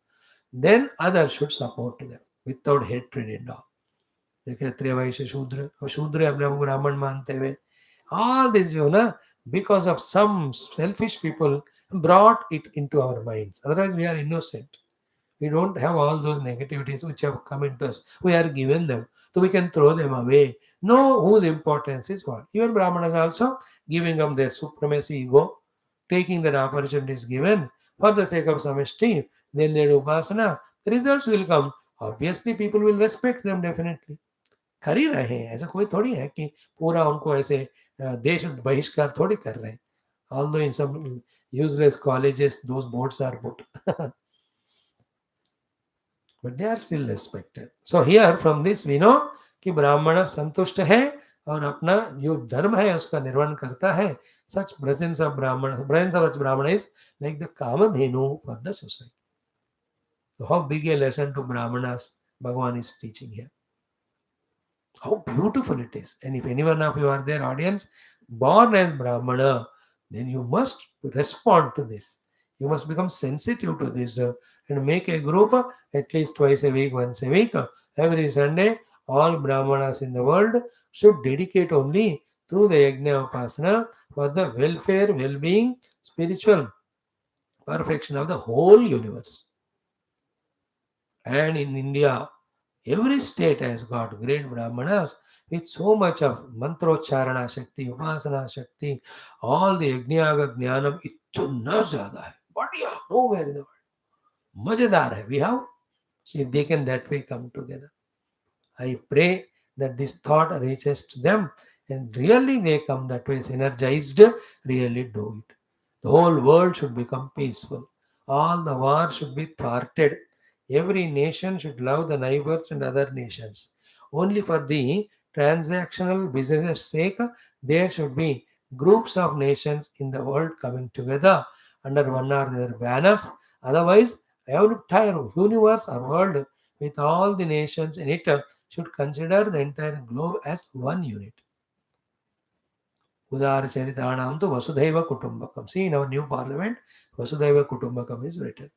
Then others should support them without hatred and all. The Kshatriya Vaishya Shudra, or Shudra अपने आप को ब्राह्मण मानते हुए, all this because of some selfish people brought it into our minds. Otherwise we are innocent. We don't have all those negativities which have come into us. We are given them. So we can throw them away. Know whose importance is what. Even Brahmanas also giving up their supremacy ego, taking that opportunity is given for the sake of samashti. Then they do upasana. The results will come. Obviously people will respect them definitely. कर ही रहे हैं ऐसा कोई थोड़ी है कि पूरा उनको ऐसे देश बहिष्कार थोड़ी कर रहे हैं although in some useless colleges those boards are put but they are still respected. So here from this we know कि ब्राह्मण संतुष्ट है और अपना जो धर्म है उसका निर्वहन करता है. Such presence of Brahmana is like the Kamadhenu for the society. So how big a lesson to Brahmanas Bhagavan is teaching here. How beautiful it is. And if anyone of you are there, audience, born as Brahmana, then you must respond to this. You must become sensitive to this and make a group at least twice a week, once a week. Every Sunday, all Brahmanas in the world should dedicate only through the Yajna Upasana for the welfare, well-being, spiritual perfection of the whole universe. And in India, every state has got great Brahmanas with so much of mantrocharana Shakti, Upasana Shakti, all the Yajnayaga Jnanam, इतना ज़्यादा है. बढ़िया, nowhere in the world. मजेदार है. We have, see if they can that way come together. I pray that this thought reaches to them and really they come that way, energized, really do it. The whole world should become peaceful. All the wars should be thwarted. Every nation should love the neighbors and other nations. Only for the transactional business sake, there should be groups of nations in the world coming together under one or the other banners. Otherwise, every entire universe or world with all the nations in it should consider the entire globe as one unit. Udara Charitanam to Vasudhaiva Kutumbakam. See, in our new parliament, Vasudhaiva Kutumbakam is written.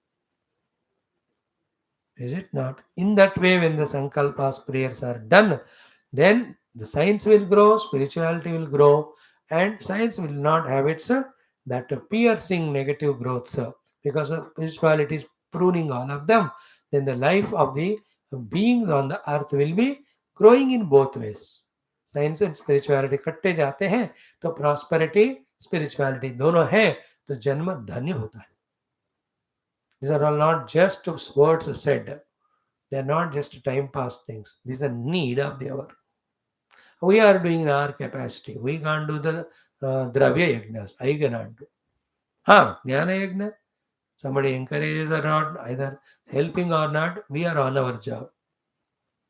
Is it not? In that way, when the Sankalpas prayers are done, then the science will grow, spirituality will grow, and science will not have its that piercing negative growths because of spirituality is pruning all of them. Then the life of the beings on the earth will be growing in both ways. Science and spirituality कटते जाते हैं तो prosperity spirituality दोनों है तो जन्म धन्य होता है. These are all not just words said. They are not just time pass things. These are need of the hour. We are doing in our capacity. We can't do the dravya yagnas. I cannot do. Jnana yagna. Somebody encourages or not, either helping or not, we are on our job.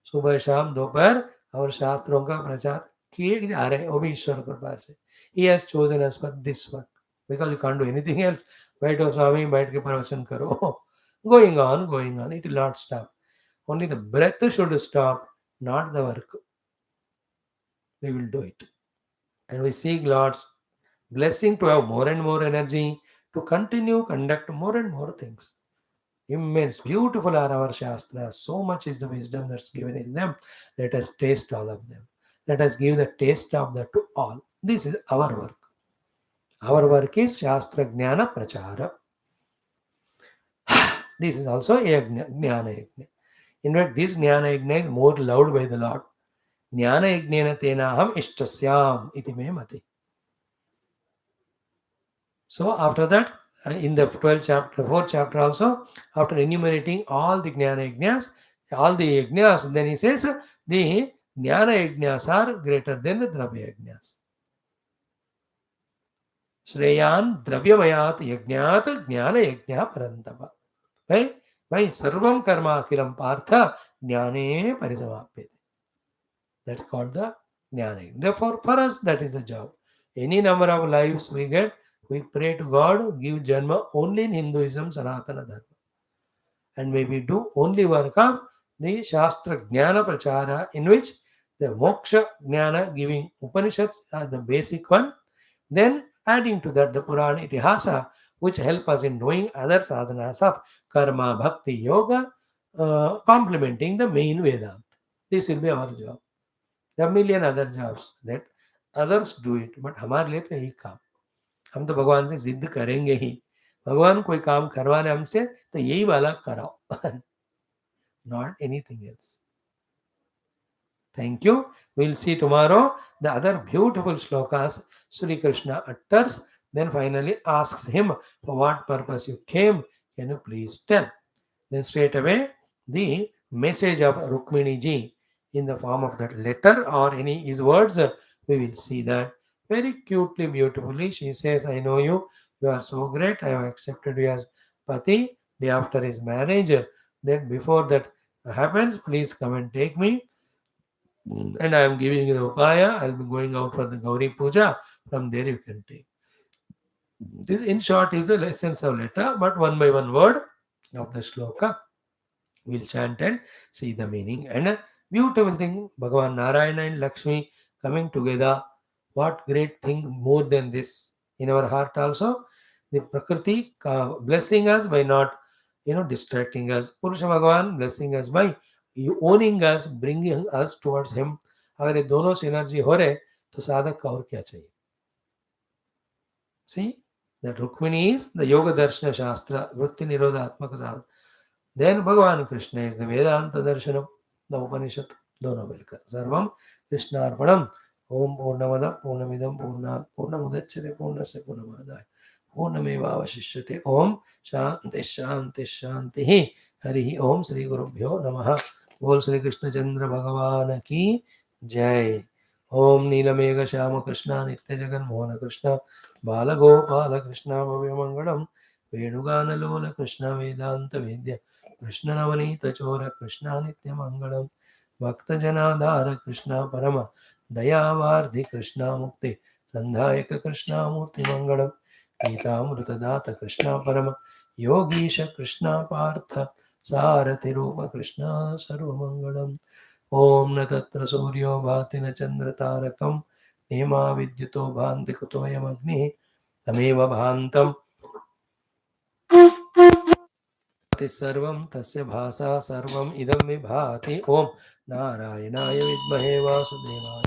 सुबह शाम दोपहर और शास्त्रों का प्रचार किए जा रहे हैं वो भी ईश्वर कृपा से. He has chosen us for this work because you can't do anything else. बैठो स्वामी बैठ के प्रवचन करो. Going on, it will not stop. Only the breath should stop, not the work. We will do it. And we seek Lord's blessing to have more and more energy to continue, conduct more and more things. Immense, beautiful are our Shastras. So much is the wisdom that's given in them. Let us taste all of them. Let us give the taste of that to all. This is our work. Our work is Shastra Jnana Prachara. This is also a Jnana Yajna. In fact, this Jnana Yajna is more loved by the Lord. Jnana Yajnena Tenaham Ishtasyam iti me mati. So after that, in the 12th chapter, 4th chapter also, after enumerating all the Jnana Yajnas, all the Yajnas, then he says the Jnana Yajnas are greater than the Dravya Yajnas. Shreyan Dravyamayat Yajnat Jnana Yajna Parantapa. Why? Sarvam Karma Akilam Partha Jnane Parisamapyate. That's called the Jnana. Therefore, for us, that is the job. Any number of lives we get, we pray to God, give Janma only in Hinduism, Sanatana Dharma. And may we do only work of the Shastra Jnana Prachara, in which the Moksha Jnana giving Upanishads are the basic one. Then adding to that the Purana Itihasa, which help us in knowing other sadhanas of Karma, Bhakti, Yoga, complementing the main Vedanta. This will be our job. There are million other jobs that others do it, but हमारे लिए तो यही काम. हम तो भगवान से जिद्द करेंगे ही. भगवान कोई काम करवाने हमसे तो यही वाला कराओ. Not anything else. Thank you. We'll see tomorrow the other beautiful shlokas Sri Krishna utters, then finally asks him, for what purpose you came, can you please tell? Then straight away the message of Rukmini ji in the form of that letter or any his words, we will see that very cutely, beautifully. She says, I know you, you are so great, I have accepted you as Pati. Day after his marriage, then before that happens, please come and take me. And I am giving you the upaya. I'll be going out for the Gauri Puja. From there you can take. This in short is the essence of letter, but one by one word of the shloka we'll chant and see the meaning. And a beautiful thing, Bhagavan Narayana and Lakshmi coming together. What great thing more than this in our heart also. The Prakriti blessing us by not distracting us. Purusha Bhagavan blessing us by owning us, bringing us towards him. अगर ये दोनों synergy हो रहे तो साधक का और क्या चाहिए. See, That Rukmini is the Yoga Darshana Shastra, Vritti Nirodha Atmaka Sadhana. Then Bhagavan Krishna is the Vedanta Darshanam, the Upanishad, dono milkar. Sarvam Krishna Arpanam. Om Purnamada Purnamidam Purnat Purnamudachyate Purnasya Purnamadaya Purnameva Vashishyate. Om Shanti Shanti Shanti. Hari Om Sri Gurubhyo Namaha. Bol Sri Krishna Chandra Bhagavan ki Jai. Om Neelamega Shama Krishna Nitya Jagan Mohana Krishna Balagopala Krishna Bhavya Mangalam Venugana Krishna Vedanta Vidya Krishna Navanita Chora Krishna Nitya Mangalam Bhakta Janadhara Krishna Parama Dayavardi Krishna Mukti Sandhayaka Krishna Murti Mangalam Gita Mrutadata Krishna Parama Yogisha Krishna Partha Sarati Rupa Krishna Sarva Mangalam Om न तत्र सूर्यो भाति न चन्द्रतारकं नेमा विद्युतो भान्ति कुतोऽयमग्निः तमेव भान्तम् भाति सर्वं तस्य भासा सर्वम् इदं विभाति. ओम नारायणाय विद्महे वासुदेवाय